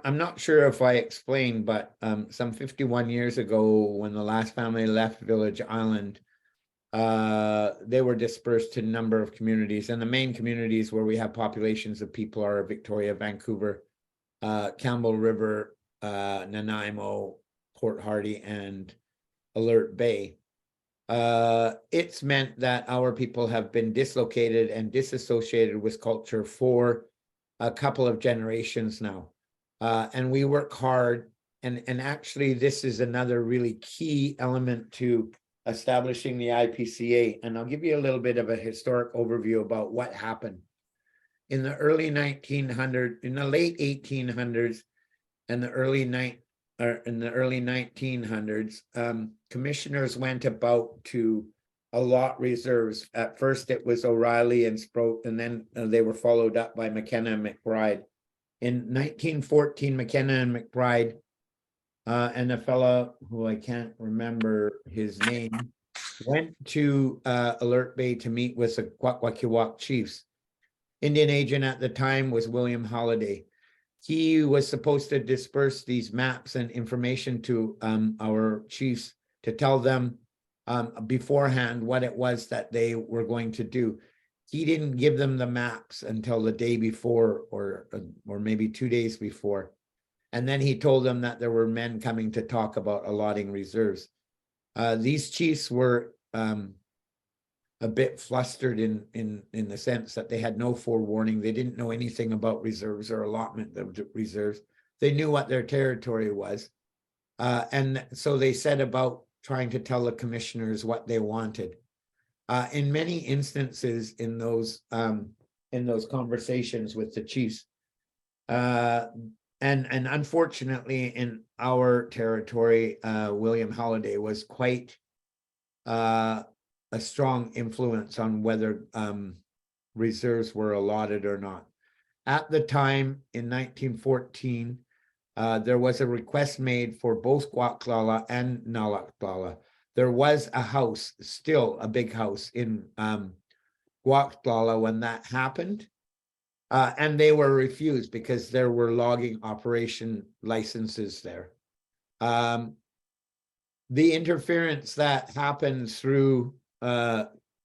I'm not sure if I explained, but some 51 years ago, when the last family left Village Island, they were dispersed to a number of communities. And the main communities where we have populations of people are Victoria, Vancouver, Campbell River, Nanaimo, Port Hardy, and Alert Bay. It's meant that our people have been dislocated and disassociated with culture for a couple of generations now. And we work hard, and actually this is another really key element to establishing the IPCA. And I'll give you a little bit of a historic overview about what happened. In the early 1900s, in the late 1800s and the early 1900s, commissioners went about to allot reserves. At first it was O'Reilly and Sproat, and then they were followed up by McKenna and McBride. In 1914, McKenna and McBride and a fellow who I can't remember his name went to Alert Bay to meet with the Kwakwaka'wakw chiefs. Indian agent at the time was William Holiday. He was supposed to disperse these maps and information to our chiefs to tell them beforehand what it was that they were going to do. He didn't give them the maps until the day before, or maybe 2 days before. And then he told them that there were men coming to talk about allotting reserves. These chiefs were a bit flustered in the sense that they had no forewarning. They didn't know anything about reserves or allotment of reserves. They knew what their territory was. And so they set about trying to tell the commissioners what they wanted. In many instances in those conversations with the chiefs, and unfortunately in our territory, William Holiday was quite a strong influence on whether reserves were allotted or not. At the time in 1914, there was a request made for both Gwaxdlala and Nalaxdlala. There was a house, still a big house in Gwaxdlala when that happened. And they were refused because there were logging operation licenses there. The interference that happened through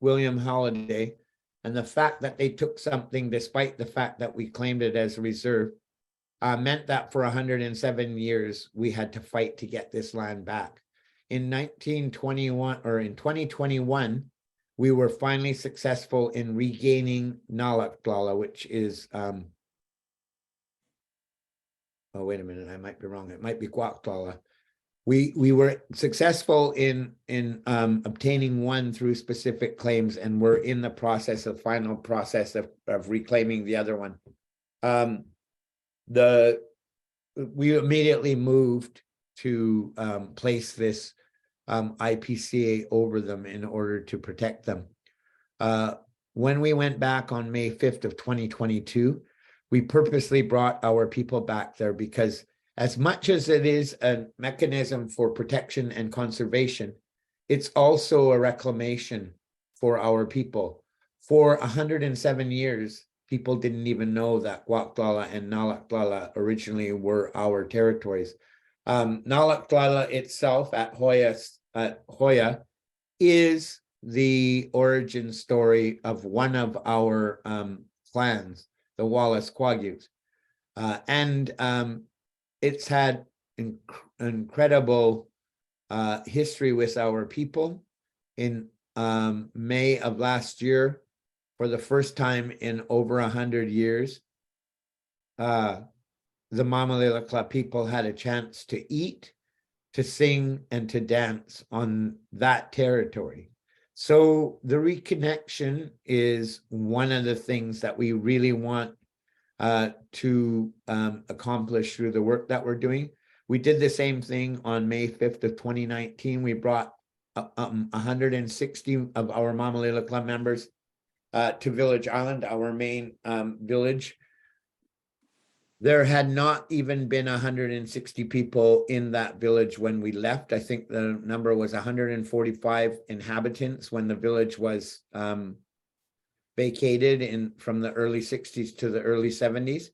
William Holiday and the fact that they took something despite the fact that we claimed it as a reserve meant that for 107 years we had to fight to get this land back. In 2021, we were finally successful in regaining Nalaxdlala, which is oh, wait a minute, I might be wrong. It might be Gwaxdlala. We were successful in obtaining one through specific claims, and we're in the final process of reclaiming the other one. We immediately moved to place this IPCA over them in order to protect them. When we went back on May 5th of 2022, we purposely brought our people back there because as much as it is a mechanism for protection and conservation, it's also a reclamation for our people. For 107 years, people didn't even know that Gwaxdlala and Nalaxdlala originally were our territories. Nalaxdlala itself at Hoya is the origin story of one of our clans, the Wallace Quagues. It's had incredible history with our people. In May of last year, for the first time in over 100 years, the Mamalilikulla people had a chance to eat, to sing, and to dance on that territory. So the reconnection is one of the things that we really want to accomplish through the work that we're doing. We did the same thing on May 5th of 2019. We brought 160 of our Mamalilikulla members to Village Island, our main village. There had not even been 160 people in that village when we left. I think the number was 145 inhabitants when the village was vacated from the early 60s to the early 70s.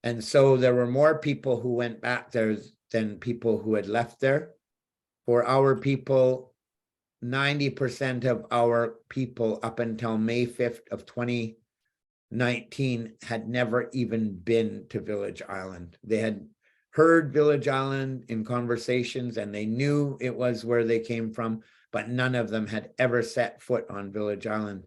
And so there were more people who went back there than people who had left there. For our people, 90% of our people up until May 5th of 2019 had never even been to Village Island. They had heard Village Island in conversations and they knew it was where they came from, but none of them had ever set foot on Village Island.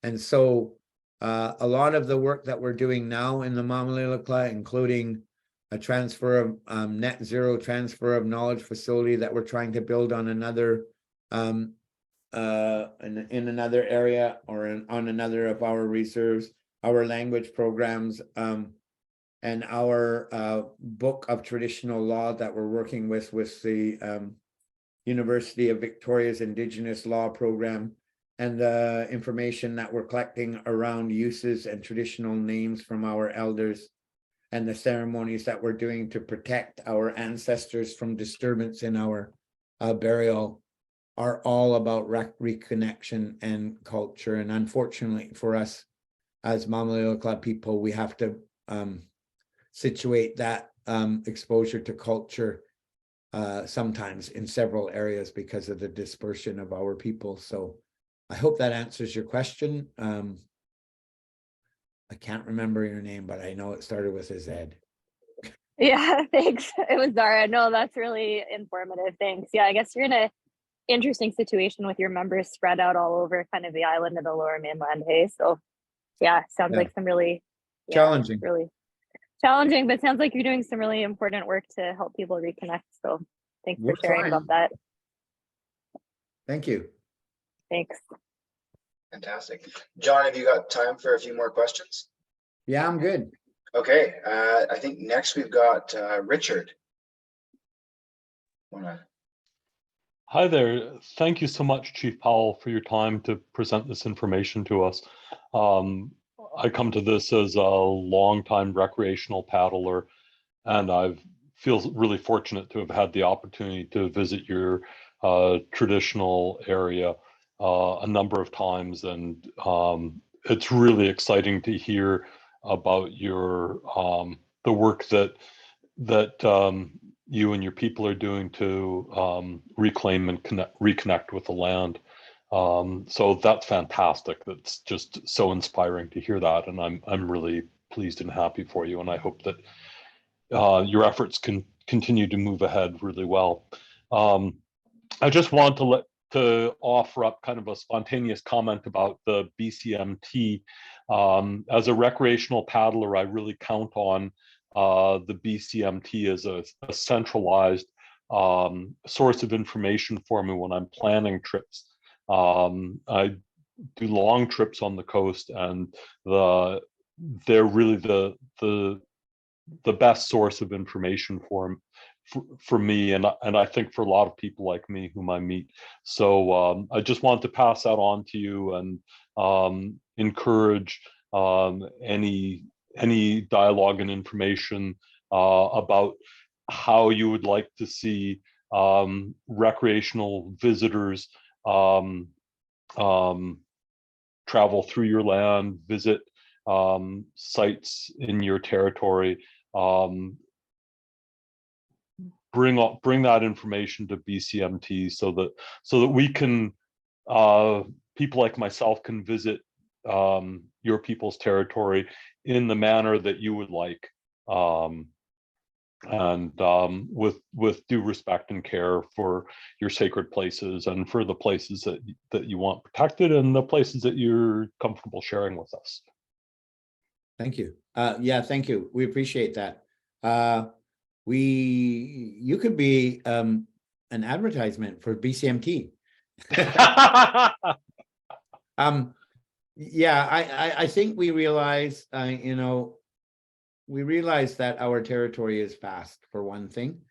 And so a lot of the work that we're doing now in the Mamalilikulla, including a transfer of net zero transfer of knowledge facility that we're trying to build on another in another area or on another of our reserves, our language programs, and our book of traditional law that we're working with the University of Victoria's Indigenous Law program, and the information that we're collecting around uses and traditional names from our elders, and the ceremonies that we're doing to protect our ancestors from disturbance in our burial are all about reconnection and culture. And unfortunately for us as Mamalilikulla people, we have to situate that exposure to culture sometimes in several areas because of the dispersion of our people. So I hope that answers your question. I can't remember your name, but I know it started with a Z. Yeah, thanks. It was Zara. No, that's really informative. Thanks. Yeah, I guess you're in a interesting situation with your members spread out all over kind of the island and the lower mainland. Hey, so yeah, sounds Yeah. like some really Challenging. really challenging, but sounds like you're doing some really important work to help people reconnect. So thanks We're for sharing trying. about that. Thank you. Thanks. Fantastic. John, have you got time for a few more questions? Yeah, I'm good. Okay, I think next we've got Richard. Hi there. Thank you so much, Chief Powell, for your time to present this information to us. I come to this as a longtime recreational paddler, and I feel really fortunate to have had the opportunity to visit your traditional area a number of times, and it's really exciting to hear about your the work that you and your people are doing to reclaim and reconnect with the land. So that's fantastic. That's just so inspiring to hear that, and I'm really pleased and happy for you. And I hope that your efforts can continue to move ahead really well. I just want to offer up kind of a spontaneous comment about the BCMT. As a recreational paddler, I really count on the BCMT as a centralized source of information for me when I'm planning trips. I do long trips on the coast, and they're really the best source of information for me, and I think for a lot of people like me whom I meet. So I just want to pass that on to you and encourage any dialogue and information about how you would like to see recreational visitors travel through your land, visit sites in your territory. Bring that information to BCMT so that we can people like myself can visit your people's territory in the manner that you would like, and with due respect and care for your sacred places and for the places that you want protected and the places that you're comfortable sharing with us. Thank you. Yeah, thank you. We appreciate that. You could be an advertisement for BCMT. Yeah, I think we realize, we realize that our territory is vast, for one thing.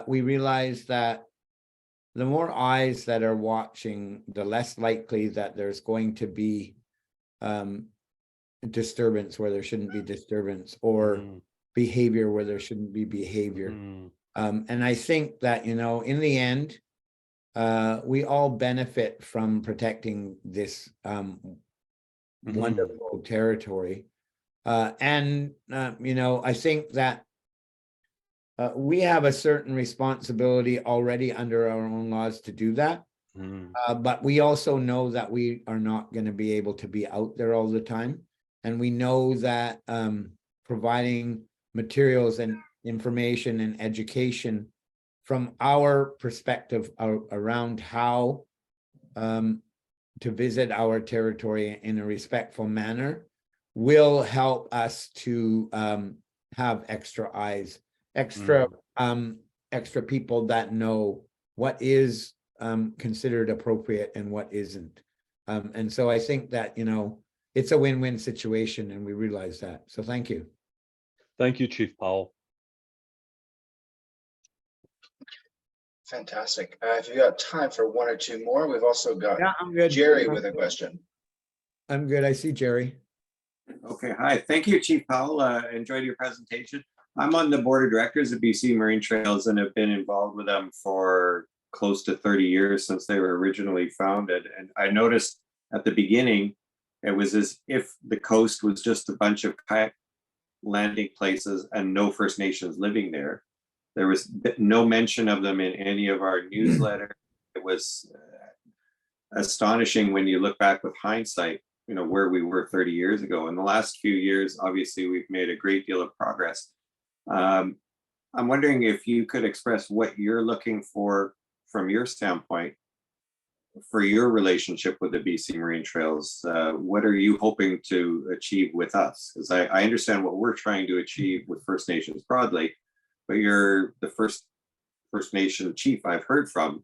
We realize that the more eyes that are watching, the less likely that there's going to be disturbance where there shouldn't be disturbance, or behavior where there shouldn't be behavior. And I think that, in the end, we all benefit from protecting this wonderful territory. And I think that we have a certain responsibility already under our own laws to do that. But we also know that we are not going to be able to be out there all the time. And we know that providing materials and information and education from our perspective around how to visit our territory in a respectful manner will help us to have extra eyes, extra people that know what is considered appropriate and what isn't. And so I think that, it's a win-win situation, and we realize that. So thank you. Thank you, Chief Powell. Fantastic. If you got time for one or two more, we've also got I'm good. Jerry with a question. I'm good. I see Jerry. Okay, hi. Thank you, Chief Powell. Enjoyed your presentation. I'm on the board of directors of BC Marine Trails and have been involved with them for close to 30 years since they were originally founded. And I noticed at the beginning, it was as if the coast was just a bunch of kayak landing places and no First Nations living there. There was no mention of them in any of our newsletter. It was astonishing when you look back with hindsight, where we were 30 years ago. In the last few years, obviously, we've made a great deal of progress. I'm wondering if you could express what you're looking for from your standpoint for your relationship with the BC Marine Trails, what are you hoping to achieve with us? Because I understand what we're trying to achieve with First Nations broadly, but you're the first First Nation chief I've heard from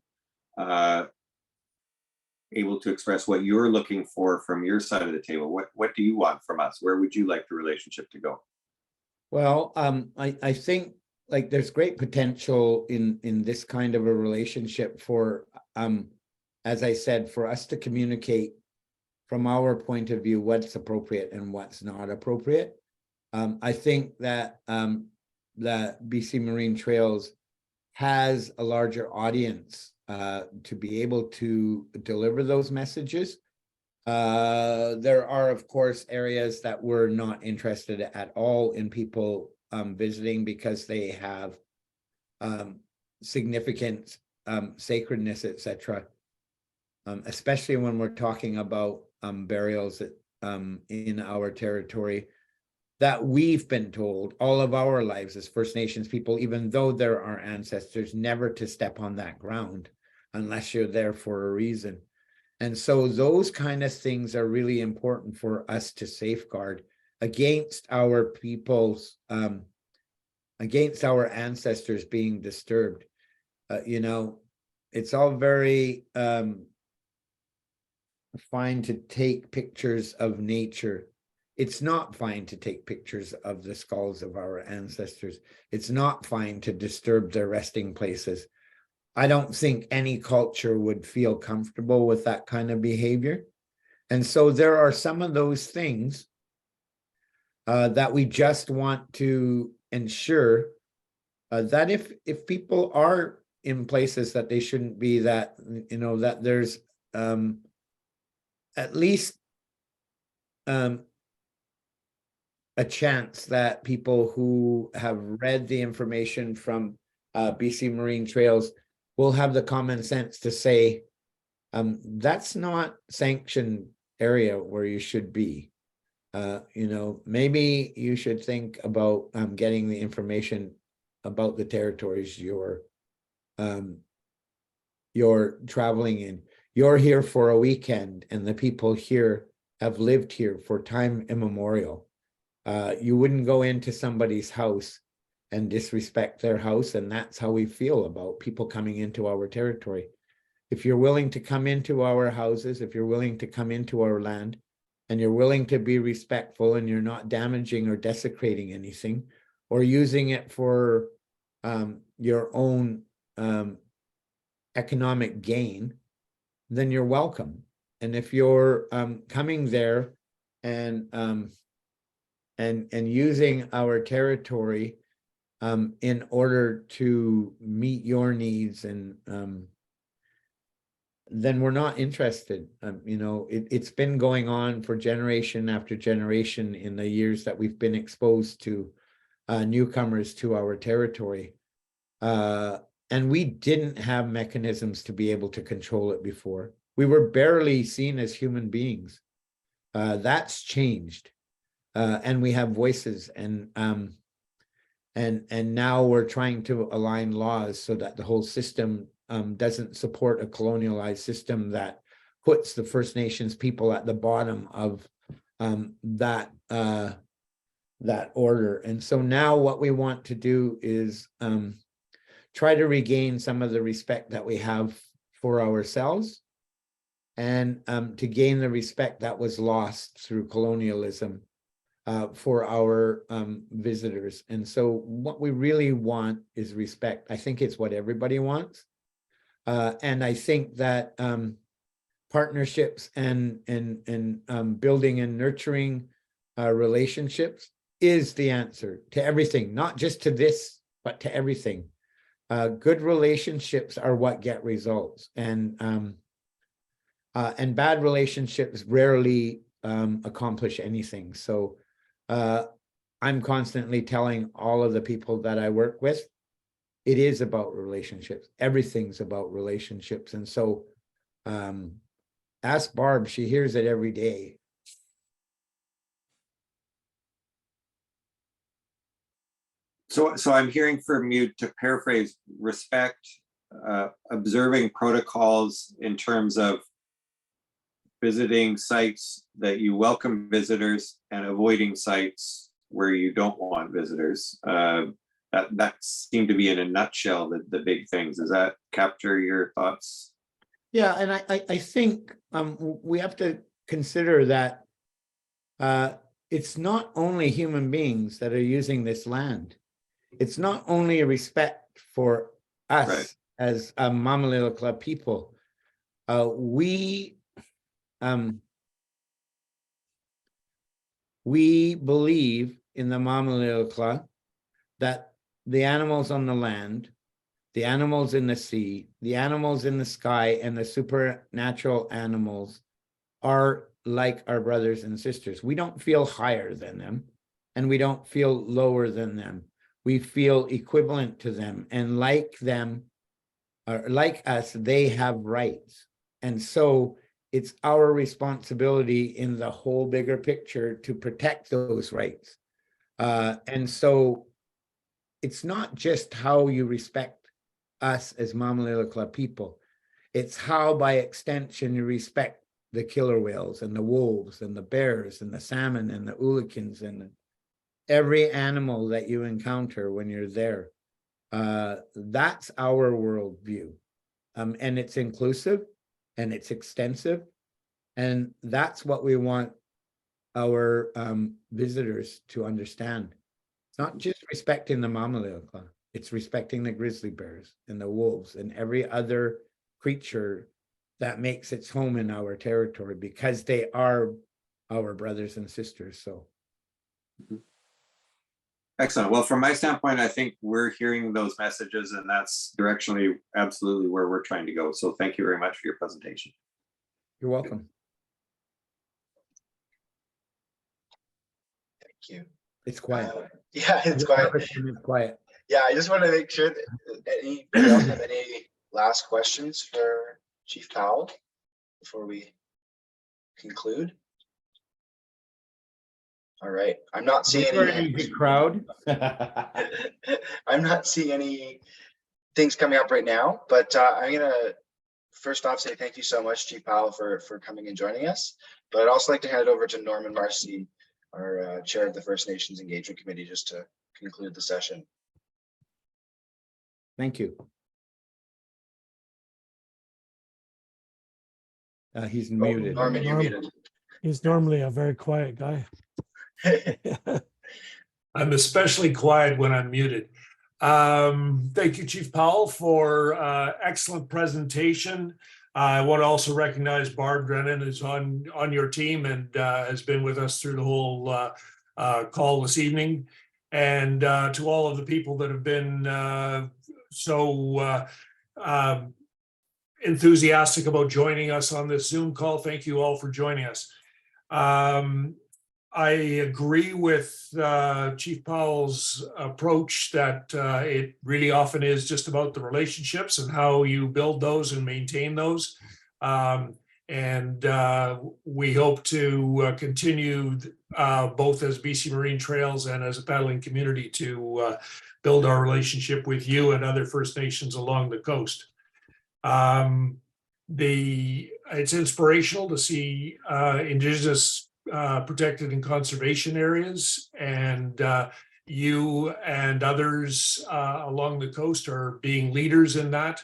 able to express what you're looking for from your side of the table. What do you want from us? Where would you like the relationship to go? Well, I think like there's great potential in this kind of a relationship for, as I said, for us to communicate from our point of view what's appropriate and what's not appropriate. I think that that BC Marine Trails has a larger audience to be able to deliver those messages. There are, of course, areas that we're not interested at all in people visiting because they have significant sacredness, etc. Especially when we're talking about burials in our territory that we've been told all of our lives as First Nations people, even though they're our ancestors, never to step on that ground unless you're there for a reason. And so those kind of things are really important for us to safeguard against our people's, against our ancestors being disturbed. You know, it's all very fine to take pictures of nature. It's not fine to take pictures of the skulls of our ancestors. It's not fine to disturb their resting places. I don't think any culture would feel comfortable with that kind of behavior. And so there are some of those things that we just want to ensure that if people are in places that they shouldn't be, that, you know, that there's at least a chance that people who have read the information from BC Marine Trails will have the common sense to say, that's not sanctioned area where you should be. You know, maybe you should think about getting the information about the territories you're traveling in. You're here for a weekend, and the people here have lived here for time immemorial. You wouldn't go into somebody's house and disrespect their house, and that's how we feel about people coming into our territory. If you're willing to come into our houses, if you're willing to come into our land, and you're willing to be respectful, and you're not damaging or desecrating anything, or using it for your own economic gain, then you're welcome. And if you're coming there and using our territory in order to meet your needs, and then we're not interested. You know, it's been going on for generation after generation in the years that we've been exposed to newcomers to our territory. And we didn't have mechanisms to be able to control it before. We were barely seen as human beings. That's changed. And we have voices, and now we're trying to align laws so that the whole system doesn't support a colonialized system that puts the First Nations people at the bottom of that order. And so now what we want to do is try to regain some of the respect that we have for ourselves, and to gain the respect that was lost through colonialism for our visitors. And so what we really want is respect. I think it's what everybody wants. And I think that partnerships and building and nurturing relationships is the answer to everything, not just to this, but to everything. Good relationships are what get results, and bad relationships rarely accomplish anything. So I'm constantly telling all of the people that I work with, it is about relationships. Everything's about relationships. And so ask Barb, she hears it every day. So I'm hearing from you, to paraphrase, respect, observing protocols in terms of visiting sites that you welcome visitors and avoiding sites where you don't want visitors. That seemed to be in a nutshell the big things. Does that capture your thoughts? Yeah, and I think we have to consider that it's not only human beings that are using this land. It's not only a respect for us Right. as Mamalilikulla people. We believe in the Mamalilikulla that the animals on the land, the animals in the sea, the animals in the sky, and the supernatural animals are like our brothers and sisters. We don't feel higher than them, and we don't feel lower than them. We feel equivalent to them, and like them, or like us, they have rights. And so it's our responsibility in the whole bigger picture to protect those rights. And so it's not just how you respect us as Mamalilikulla people. It's how, by extension, you respect the killer whales and the wolves and the bears and the salmon and the oolakins and every animal that you encounter when you're there. That's our worldview. And it's inclusive and it's extensive. And that's what we want our visitors to understand. It's not just respecting the Mamalilikulla, it's respecting the grizzly bears and the wolves and every other creature that makes its home in our territory, because they are our brothers and sisters. So. Excellent. Well, from my standpoint, I think we're hearing those messages, and that's directionally absolutely where we're trying to go. So thank you very much for your presentation. You're welcome. Thank you. It's quiet. Yeah, it's quiet. It's quiet. Yeah, I just want to make sure that anybody else have any last questions for Chief Powell before we conclude. All right, I'm not seeing any big crowd. I'm not seeing any things coming up right now, but I'm gonna first off say thank you so much, Chief Powell, for coming and joining us. But I'd also like to hand it over to Norman Marcy, our chair of the First Nations Engagement Committee, just to conclude the session. Thank you. He's muted. Norman, you're muted. He's normally a very quiet guy. I'm especially quiet when I'm muted. Thank you, Chief Powell, for excellent presentation. I want to also recognize Barb Drennan, who's on your team and has been with us through the whole call this evening. And to all of the people that have been so enthusiastic about joining us on this Zoom call. Thank you all for joining us. I agree with Chief Powell's approach that it really often is just about the relationships and how you build those and maintain those. And we hope to continue both as BC Marine Trails and as a paddling community to build our relationship with you and other First Nations along the coast. It's inspirational to see Indigenous protected and conservation areas, and you and others along the coast are being leaders in that,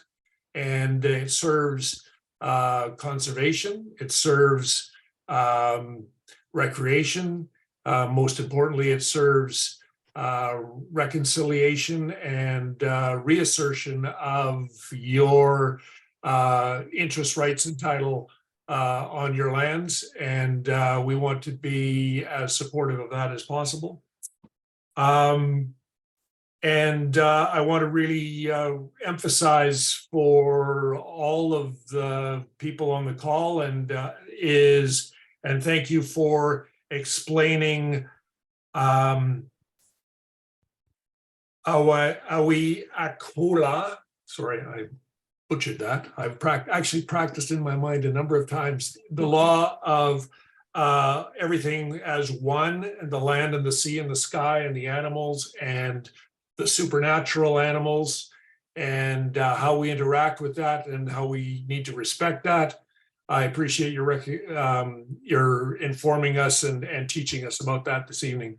and it serves conservation, it serves recreation, most importantly it serves reconciliation and reassertion of your interest, rights, and title on your lands, and we want to be as supportive of that as possible. And I want to really emphasize for all of the people on the call and thank you for explaining Gwaxdlala. Sorry, I butchered that. I've actually practiced in my mind a number of times the law of everything as one, and the land and the sea and the sky and the animals and the supernatural animals and how we interact with that and how we need to respect that. I appreciate your informing us and teaching us about that this evening.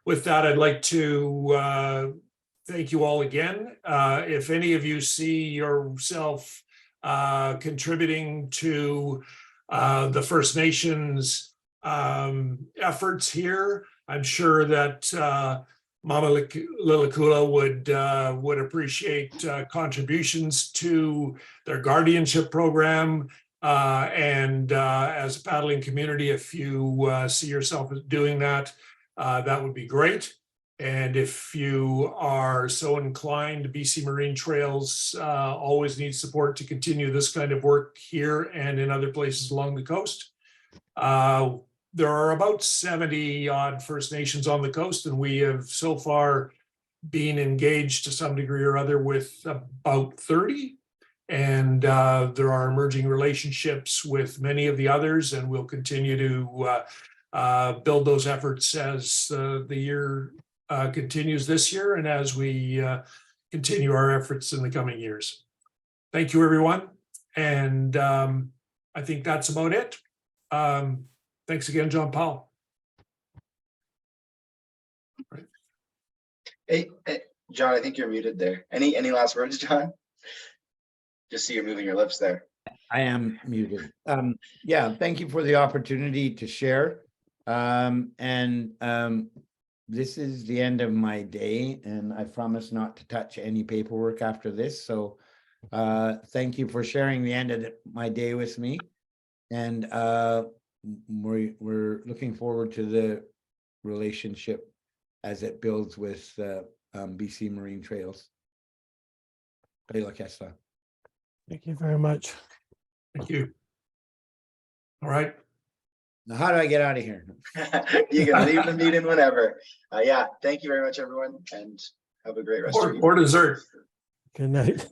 With that, I'd like to thank you all again. If any of you see yourself contributing to the First Nations efforts here, I'm sure that Mamalilikulla would appreciate contributions to their guardianship program. And as a paddling community, if you see yourself doing that, that would be great. And if you are so inclined, BC Marine Trails always needs support to continue this kind of work here and in other places along the coast. There are about 70 odd First Nations on the coast, and we have so far been engaged to some degree or other with about 30. And there are emerging relationships with many of the others, and we'll continue to build those efforts as the year continues this year and as we continue our efforts in the coming years. Thank you, everyone. And I think that's about it. Thanks again, John Powell. Right. Hey, John, I think you're muted there. Any last words, John? Just see you're moving your lips there. I am muted. Yeah, thank you for the opportunity to share. This is the end of my day, and I promise not to touch any paperwork after this. So thank you for sharing the end of my day with me. And we're looking forward to the relationship as it builds with BC Marine Trails. Thank you very much. Thank you. All right. Now, how do I get out of here? You can leave the meeting whenever. Yeah, thank you very much, everyone, and have a great rest of your Or dessert. Good night.